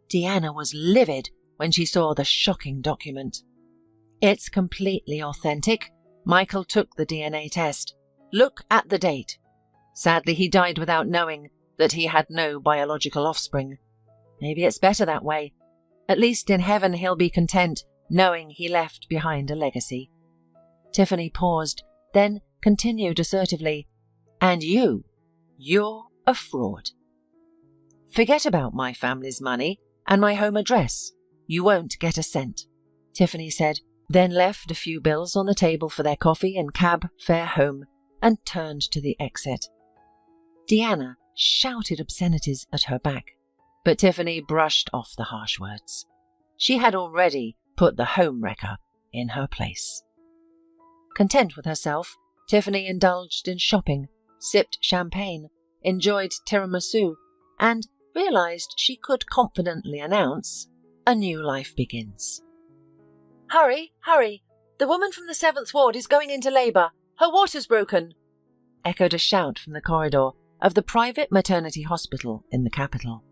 Deanna was livid when she saw the shocking document. "It's completely authentic. Michael took the DNA test. Look at the date. Sadly, he died without knowing that he had no biological offspring. Maybe it's better that way. At least in heaven he'll be content knowing he left behind a legacy." Tiffany paused, then continued assertively, "And you're a fraud. Forget about my family's money and my home address. You won't get a cent," Tiffany said, then left a few bills on the table for their coffee and cab fare home, and turned to the exit. Deanna shouted obscenities at her back, but Tiffany brushed off the harsh words. She had already put the home wrecker in her place. Content with herself, Tiffany indulged in shopping, sipped champagne, enjoyed tiramisu, and realized she could confidently announce, "A new life begins." "Hurry, hurry! The woman from the 7th ward is going into labour. Her water's broken!" echoed a shout from the corridor of the private maternity hospital in the capital.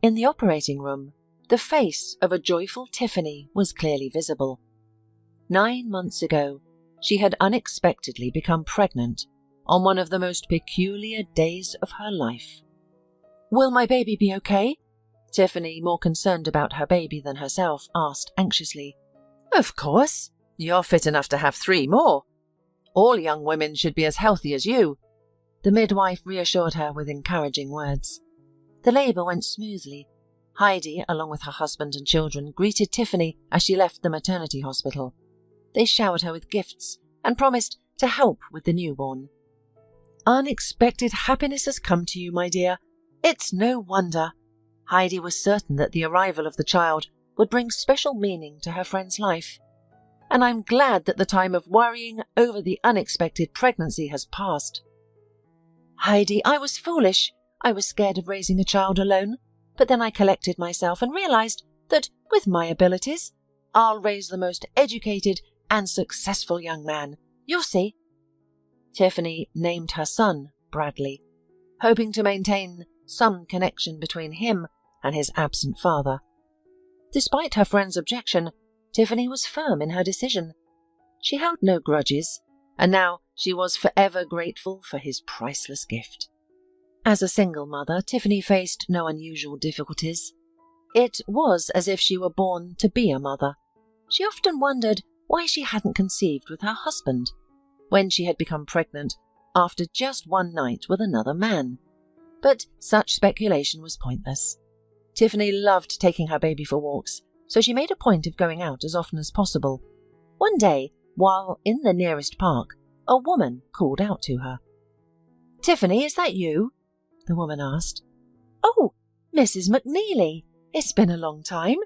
In the operating room, the face of a joyful Tiffany was clearly visible. 9 months ago, she had unexpectedly become pregnant on one of the most peculiar days of her life. "Will my baby be okay?" Tiffany, more concerned about her baby than herself, asked anxiously. "Of course. You're fit enough to have 3 more. All young women should be as healthy as you," the midwife reassured her with encouraging words. The labour went smoothly. Heidi, along with her husband and children, greeted Tiffany as she left the maternity hospital. They showered her with gifts and promised to help with the newborn. "Unexpected happiness has come to you, my dear. It's no wonder." Heidi was certain that the arrival of the child would bring special meaning to her friend's life. "And I'm glad that the time of worrying over the unexpected pregnancy has passed." "Heidi, I was foolish. I was scared of raising a child alone, but then I collected myself and realized that, with my abilities, I'll raise the most educated and successful young man. You'll see." Tiffany named her son Bradley, hoping to maintain some connection between him and his absent father. Despite her friend's objection, Tiffany was firm in her decision. She held no grudges, and now she was forever grateful for his priceless gift. As a single mother, Tiffany faced no unusual difficulties. It was as if she were born to be a mother. She often wondered why she hadn't conceived with her husband when she had become pregnant after just one night with another man. But such speculation was pointless. Tiffany loved taking her baby for walks, so she made a point of going out as often as possible. One day, while in the nearest park, a woman called out to her. "Tiffany, is that you?" the woman asked. "Oh, Mrs. McNeely. It's been a long time."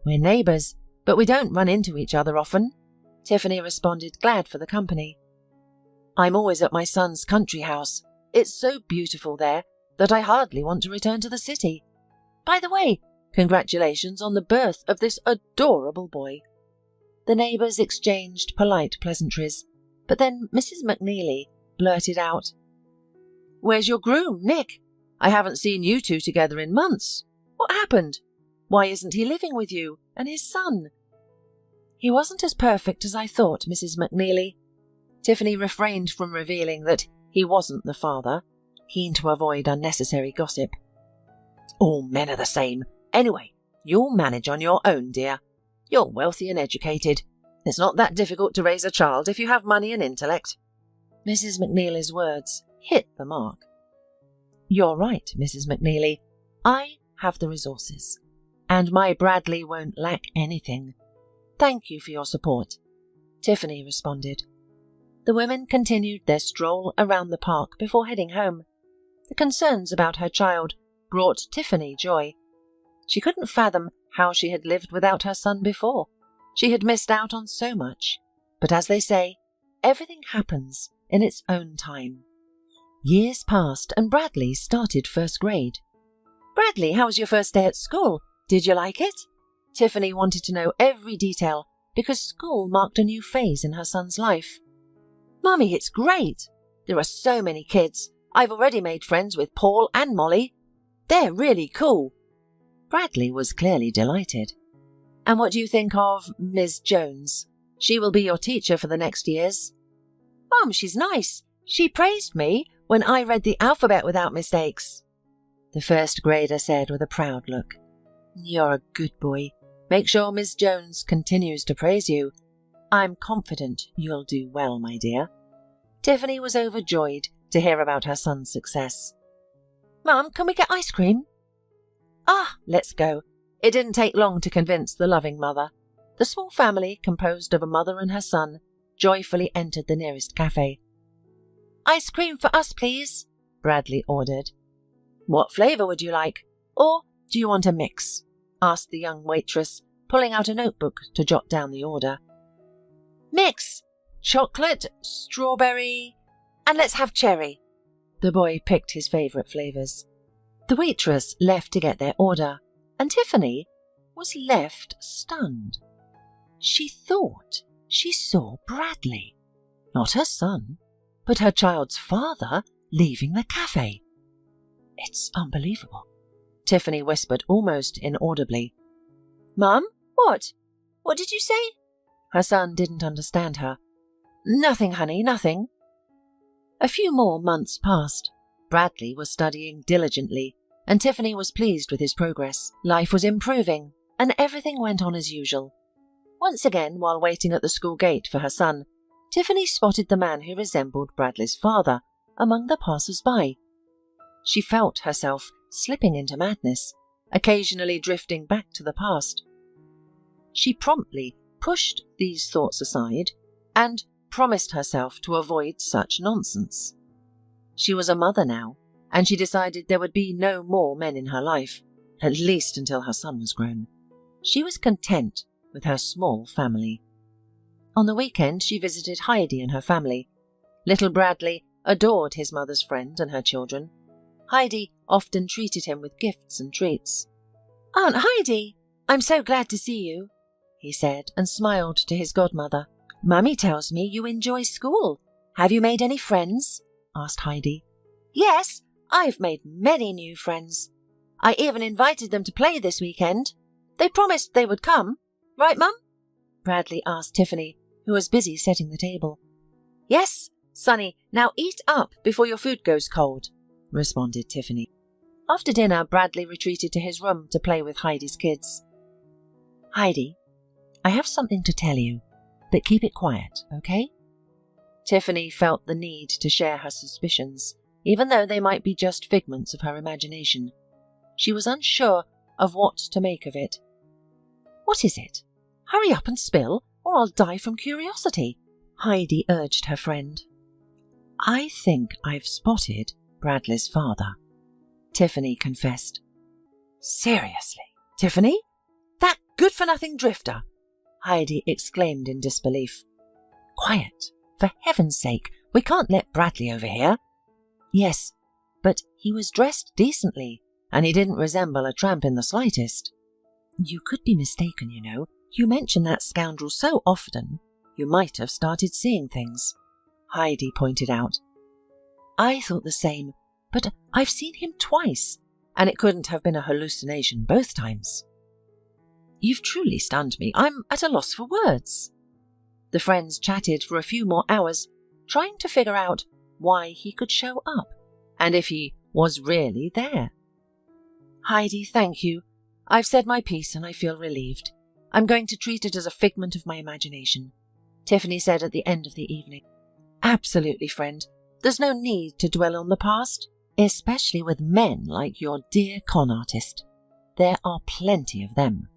"We're neighbours, but we don't run into each other often," Tiffany responded, glad for the company. "I'm always at my son's country house. It's so beautiful there that I hardly want to return to the city. By the way, congratulations on the birth of this adorable boy." The neighbours exchanged polite pleasantries, but then Mrs. McNeely blurted out, "Where's your groom, Nick? I haven't seen you two together in months. What happened? Why isn't he living with you and his son?" "He wasn't as perfect as I thought, Mrs. McNeely." Tiffany refrained from revealing that he wasn't the father, keen to avoid unnecessary gossip. "All men are the same. Anyway, you'll manage on your own, dear. You're wealthy and educated. It's not that difficult to raise a child if you have money and intellect." Mrs. McNeely's words hit the mark. "You're right, Mrs. McNeely. I have the resources, and my Bradley won't lack anything. Thank you for your support," Tiffany responded. The women continued their stroll around the park before heading home. The concerns about her child brought Tiffany joy. She couldn't fathom how she had lived without her son before. She had missed out on so much. But as they say, everything happens in its own time. Years passed and Bradley started first grade. "Bradley, how was your first day at school? Did you like it?" Tiffany wanted to know every detail because school marked a new phase in her son's life. "Mummy, it's great. There are so many kids. I've already made friends with Paul and Molly. They're really cool." Bradley was clearly delighted. "And what do you think of Ms. Jones? She will be your teacher for the next years." "Mum, she's nice. She praised me when I read the alphabet without mistakes," the first grader said with a proud look. "You're a good boy. Make sure Ms. Jones continues to praise you. I'm confident you'll do well, my dear." Tiffany was overjoyed to hear about her son's success. "Mum, can we get ice cream?" "Ah, let's go." It didn't take long to convince the loving mother. The small family, composed of a mother and her son, joyfully entered the nearest cafe. "Ice cream for us, please," Bradley ordered. "What flavour would you like? Or do you want a mix?" asked the young waitress, pulling out a notebook to jot down the order. "Mix. Chocolate, strawberry, and let's have cherry." The boy picked his favourite flavours. The waitress left to get their order, and Tiffany was left stunned. She thought she saw Bradley. Not her son, but her child's father leaving the cafe. It's unbelievable, Tiffany whispered almost inaudibly. Mum, what? What did you say? Her son didn't understand her. Nothing, honey, nothing. A few more months passed. Bradley was studying diligently, and Tiffany was pleased with his progress. Life was improving, and everything went on as usual. Once again, while waiting at the school gate for her son, Tiffany spotted the man who resembled Bradley's father among the passers-by. She felt herself slipping into madness, occasionally drifting back to the past. She promptly pushed these thoughts aside and promised herself to avoid such nonsense. She was a mother now, and she decided there would be no more men in her life, at least until her son was grown. She was content with her small family. On the weekend, she visited Heidi and her family. Little Bradley adored his mother's friend and her children. Heidi often treated him with gifts and treats. Aunt Heidi, I'm so glad to see you, he said, and smiled to his godmother. Mummy tells me you enjoy school. Have you made any friends? Asked Heidi. Yes, I've made many new friends. I even invited them to play this weekend. They promised they would come. Right, Mum? Bradley asked Tiffany, who was busy setting the table. Yes, Sonny, now eat up before your food goes cold, responded Tiffany. After dinner, Bradley retreated to his room to play with Heidi's kids. Heidi, I have something to tell you, but keep it quiet, okay? Tiffany felt the need to share her suspicions, even though they might be just figments of her imagination. She was unsure of what to make of it. What is it? Hurry up and spill, or I'll die from curiosity, Heidi urged her friend. I think I've spotted Bradley's father, Tiffany confessed. Seriously, Tiffany? That good-for-nothing drifter? Heidi exclaimed in disbelief. Quiet, for heaven's sake, we can't let Bradley overhear. Yes, but he was dressed decently, and he didn't resemble a tramp in the slightest. You could be mistaken, you know. You mention that scoundrel so often, you might have started seeing things, Heidi pointed out. I thought the same, but I've seen him twice, and it couldn't have been a hallucination both times. You've truly stunned me. I'm at a loss for words. The friends chatted for a few more hours, trying to figure out why he could show up, and if he was really there. Heidi, thank you. I've said my piece and I feel relieved. I'm going to treat it as a figment of my imagination, Tiffany said at the end of the evening. Absolutely, friend. There's no need to dwell on the past, especially with men like your dear con artist. There are plenty of them.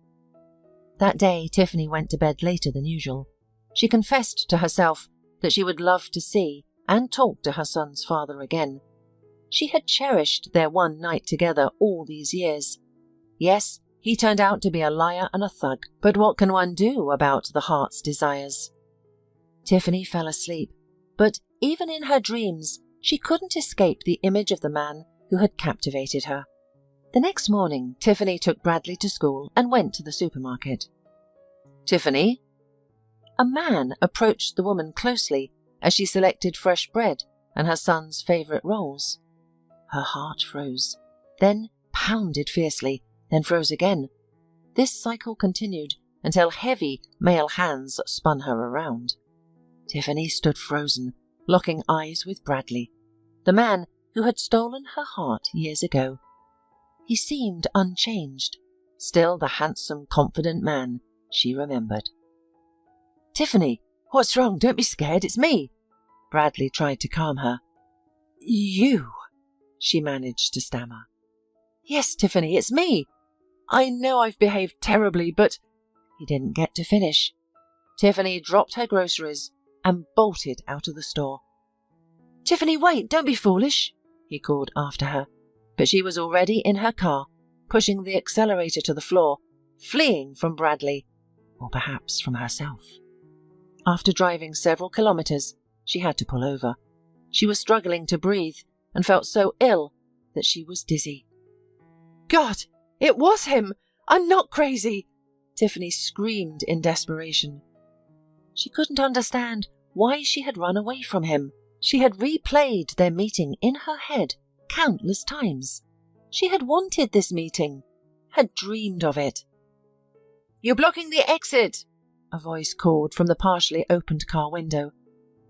That day, Tiffany went to bed later than usual. She confessed to herself that she would love to see and talk to her son's father again. She had cherished their one night together all these years. Yes, he turned out to be a liar and a thug, but what can one do about the heart's desires? Tiffany fell asleep, but even in her dreams, she couldn't escape the image of the man who had captivated her. The next morning, Tiffany took Bradley to school and went to the supermarket. Tiffany? A man approached the woman closely as she selected fresh bread and her son's favourite rolls. Her heart froze, then pounded fiercely, then froze again. This cycle continued until heavy male hands spun her around. Tiffany stood frozen, locking eyes with Bradley, the man who had stolen her heart years ago. He seemed unchanged, still the handsome, confident man she remembered. Tiffany, what's wrong? Don't be scared, it's me. Bradley tried to calm her. You, she managed to stammer. Yes, Tiffany, it's me. I know I've behaved terribly, but... He didn't get to finish. Tiffany dropped her groceries and bolted out of the store. Tiffany, wait, don't be foolish, he called after her, but she was already in her car, pushing the accelerator to the floor, fleeing from Bradley, or perhaps from herself. After driving several kilometers, she had to pull over. She was struggling to breathe and felt so ill that she was dizzy. God, it was him! I'm not crazy! Tiffany screamed in desperation. She couldn't understand why she had run away from him. She had replayed their meeting in her head countless times. She had wanted this meeting, had dreamed of it. "You're blocking the exit," a voice called from the partially opened car window.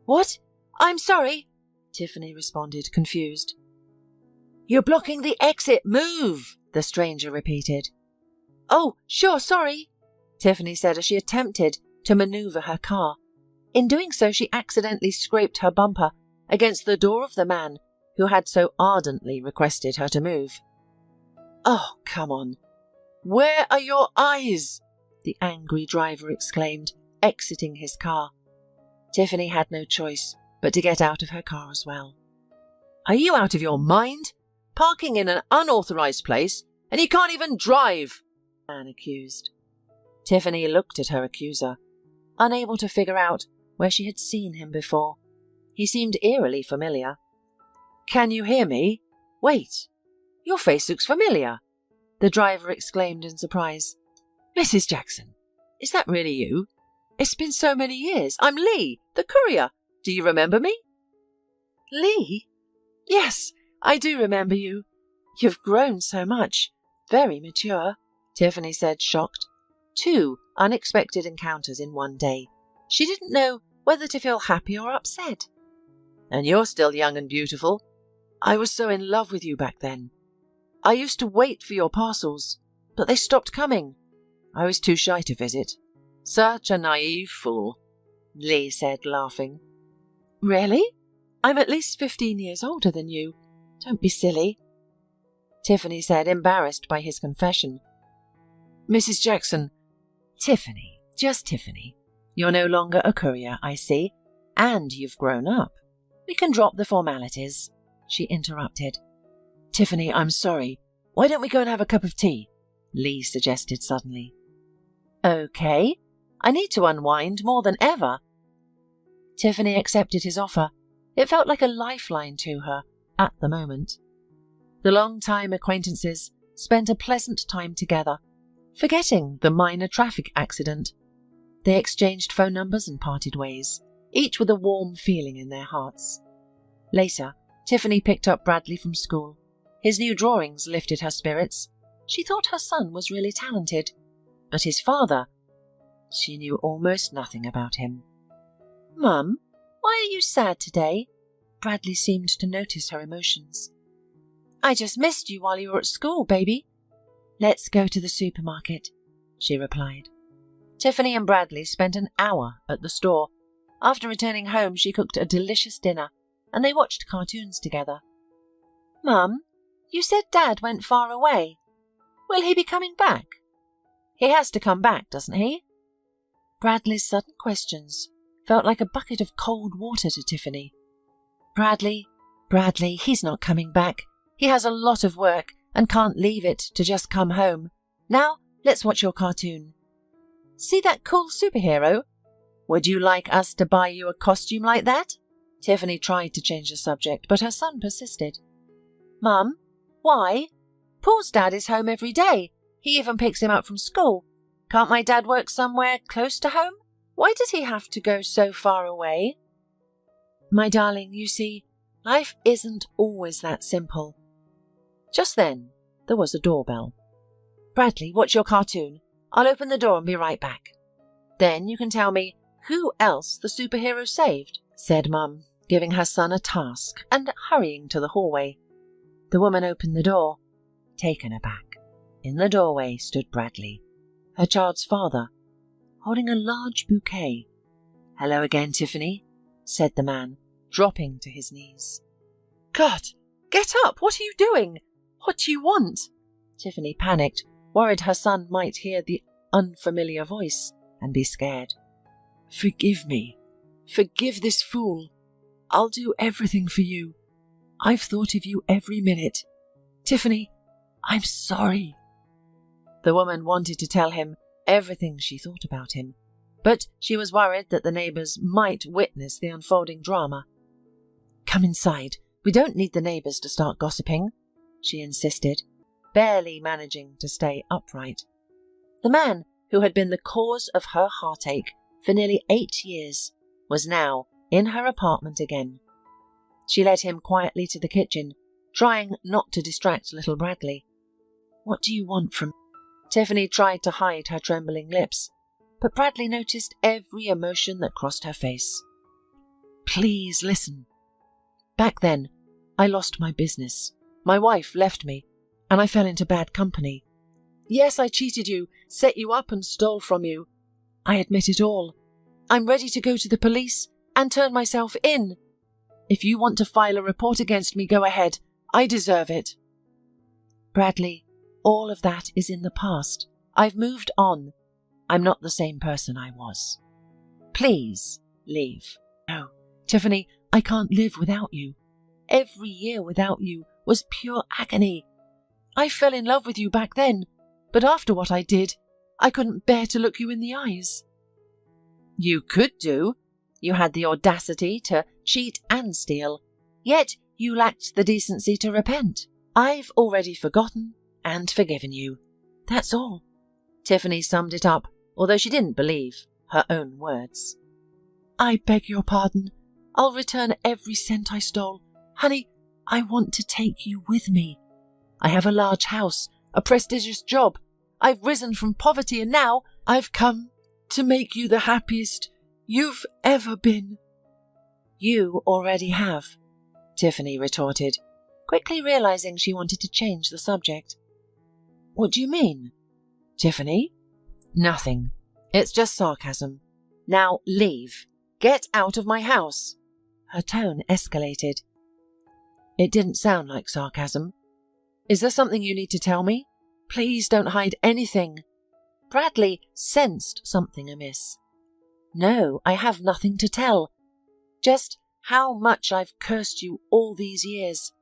"What? I'm sorry," Tiffany responded, confused. "You're blocking the exit. Move," the stranger repeated. "Oh, sure, sorry," Tiffany said as she attempted to maneuver her car. In doing so, she accidentally scraped her bumper against the door of the man who had so ardently requested her to move. "Oh, come on. Where are your eyes?" the angry driver exclaimed, exiting his car. Tiffany had no choice but to get out of her car as well. "Are you out of your mind? Parking in an unauthorized place, and you can't even drive," the man accused. Tiffany looked at her accuser, unable to figure out where she had seen him before. He seemed eerily familiar. "Can you hear me? Wait, your face looks familiar," the driver exclaimed in surprise. "Mrs. Jackson, is that really you? It's been so many years. I'm Lee, the courier. Do you remember me?" "Lee? "Yes, I do remember you." You've grown so much. Very mature," Tiffany said, shocked. 2 unexpected encounters in one day. She didn't know whether to feel happy or upset. "And you're still young and beautiful. I was so in love with you back then. I used to wait for your parcels, but they stopped coming. I was too shy to visit. Such a naive fool," Lee said, laughing. "Really? I'm at least 15 years older than you. Don't be silly," Tiffany said, embarrassed by his confession. "Mrs. Jackson." "Tiffany, just Tiffany. You're no longer a courier, I see, and you've grown up. We can drop the formalities," she interrupted. "Tiffany, I'm sorry. Why don't we go and have a cup of tea?" Lee suggested suddenly. "Okay. I need to unwind more than ever." Tiffany accepted his offer. It felt like a lifeline to her at the moment. The long-time acquaintances spent a pleasant time together, forgetting the minor traffic accident. They exchanged phone numbers and parted ways, each with a warm feeling in their hearts. Later, Tiffany picked up Bradley from school. His new drawings lifted her spirits. She thought her son was really talented, but his father, she knew almost nothing about him. "Mum, why are you sad today?" Bradley seemed to notice her emotions. "I just missed you while you were at school, baby." "Let's go to the supermarket," she replied. Tiffany and Bradley spent an hour at the store. After returning home, she cooked a delicious dinner, and they watched cartoons together. "Mum, you said Dad went far away. Will he be coming back?" "He has to come back, doesn't he?" Bradley's sudden questions felt like a bucket of cold water to Tiffany. Bradley, he's not coming back. He has a lot of work and can't leave it to just come home. Now, let's watch your cartoon." "See that cool superhero? Would you like us to buy you a costume like that?" Tiffany tried to change the subject, but her son persisted. "Mum, why? Paul's dad is home every day. He even picks him up from school. Can't my dad work somewhere close to home? Why does he have to go so far away?" "My darling, you see, life isn't always that simple." Just then, there was a doorbell. "Bradley, watch your cartoon. I'll open the door and be right back. Then you can tell me who else the superhero saved," said Mum, giving her son a task and hurrying to the hallway. The woman opened the door. Taken aback, in the doorway stood Bradley, her child's father, holding a large bouquet. "Hello again, Tiffany," said the man, dropping to his knees. "God, get up! What are you doing? What do you want?" Tiffany panicked, worried her son might hear the unfamiliar voice and be scared. "Forgive me. Forgive this fool. I'll do everything for you. I've thought of you every minute. Tiffany, I'm sorry." The woman wanted to tell him everything she thought about him, but she was worried that the neighbours might witness the unfolding drama. "Come inside. We don't need the neighbours to start gossiping," she insisted, barely managing to stay upright. The man who had been the cause of her heartache for nearly 8 years was now in her apartment again. She led him quietly to the kitchen, trying not to distract little Bradley. "What do you want from me?" Tiffany tried to hide her trembling lips, but Bradley noticed every emotion that crossed her face. "Please listen. Back then, I lost my business. My wife left me, and I fell into bad company. Yes, I cheated you, set you up and stole from you. I admit it all. I'm ready to go to the police and turn myself in. If you want to file a report against me, go ahead. I deserve it." "Bradley, all of that is in the past. I've moved on. I'm not the same person I was. Please, leave." "No, Tiffany, I can't live without you. Every year without you was pure agony. I fell in love with you back then, but after what I did, I couldn't bear to look you in the eyes." "You could do. You had the audacity to cheat and steal, yet you lacked the decency to repent. I've already forgotten and forgiven you. That's all." Tiffany summed it up, although she didn't believe her own words. "I beg your pardon. I'll return every cent I stole. Honey, I want to take you with me. I have a large house, a prestigious job. I've risen from poverty, and now I've come to make you the happiest you've ever been." "You already have," Tiffany retorted, quickly realizing she wanted to change the subject. "What do you mean?" "Tiffany?" "Nothing. It's just sarcasm. Now leave. Get out of my house." Her tone escalated. "It didn't sound like sarcasm. Is there something you need to tell me? Please don't hide anything." Bradley sensed something amiss. "No, I have nothing to tell. Just how much I've cursed you all these years.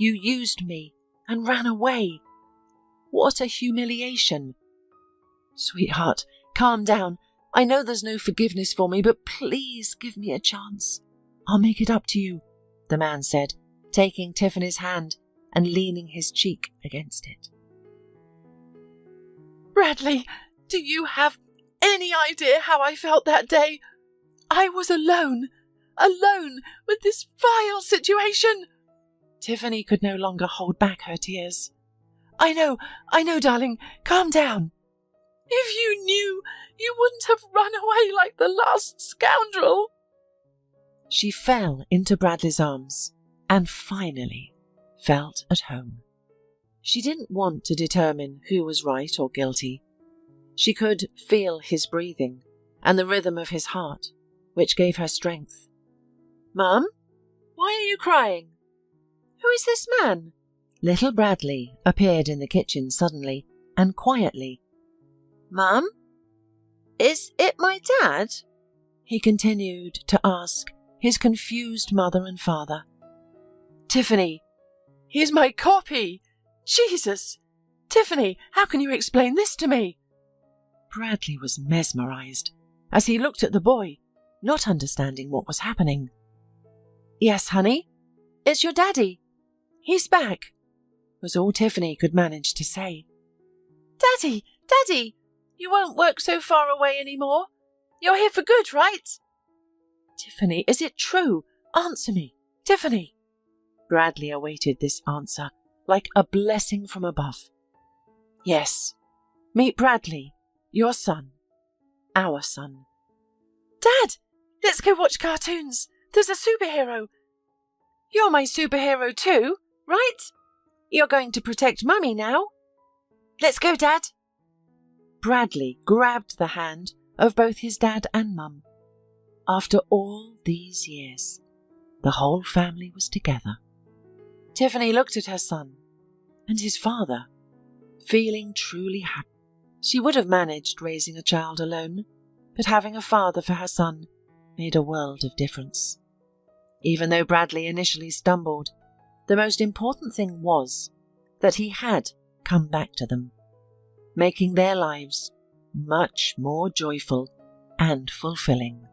You used me and ran away. What a humiliation." "Sweetheart, calm down. I know there's no forgiveness for me, but please give me a chance. I'll make it up to you," the man said, taking Tiffany's hand and leaning his cheek against it. Bradley, do you have any idea how I felt that day? I was alone with this vile situation." Tiffany could no longer hold back her tears. I know, darling. Calm down. If you knew, you wouldn't have run away like the last scoundrel." She fell into Bradley's arms and finally felt at home. She didn't want to determine who was right or guilty. She could feel his breathing and the rhythm of his heart, which gave her strength. "Mum, why are you crying? Who is this man?" Little Bradley appeared in the kitchen suddenly and quietly. "Mum, is it my dad?" he continued to ask his confused mother and father. "Tiffany, he's my copy. Jesus! Tiffany, how can you explain this to me?" Bradley was mesmerized as he looked at the boy, not understanding what was happening. "Yes, honey, it's your daddy. He's back," was all Tiffany could manage to say. "Daddy, Daddy, you won't work so far away anymore. You're here for good, right?" "Tiffany, is it true? Answer me, Tiffany." Bradley awaited this answer like a blessing from above. "Yes, meet Bradley, your son, our son." "Dad, let's go watch cartoons. There's a superhero." "You're my superhero too, right? You're going to protect Mummy now. Let's go, Dad." Bradley grabbed the hand of both his dad and Mum. After all these years, the whole family was together. Tiffany looked at her son and his father, feeling truly happy. She would have managed raising a child alone, but having a father for her son made a world of difference. Even though Bradley initially stumbled, the most important thing was that he had come back to them, making their lives much more joyful and fulfilling.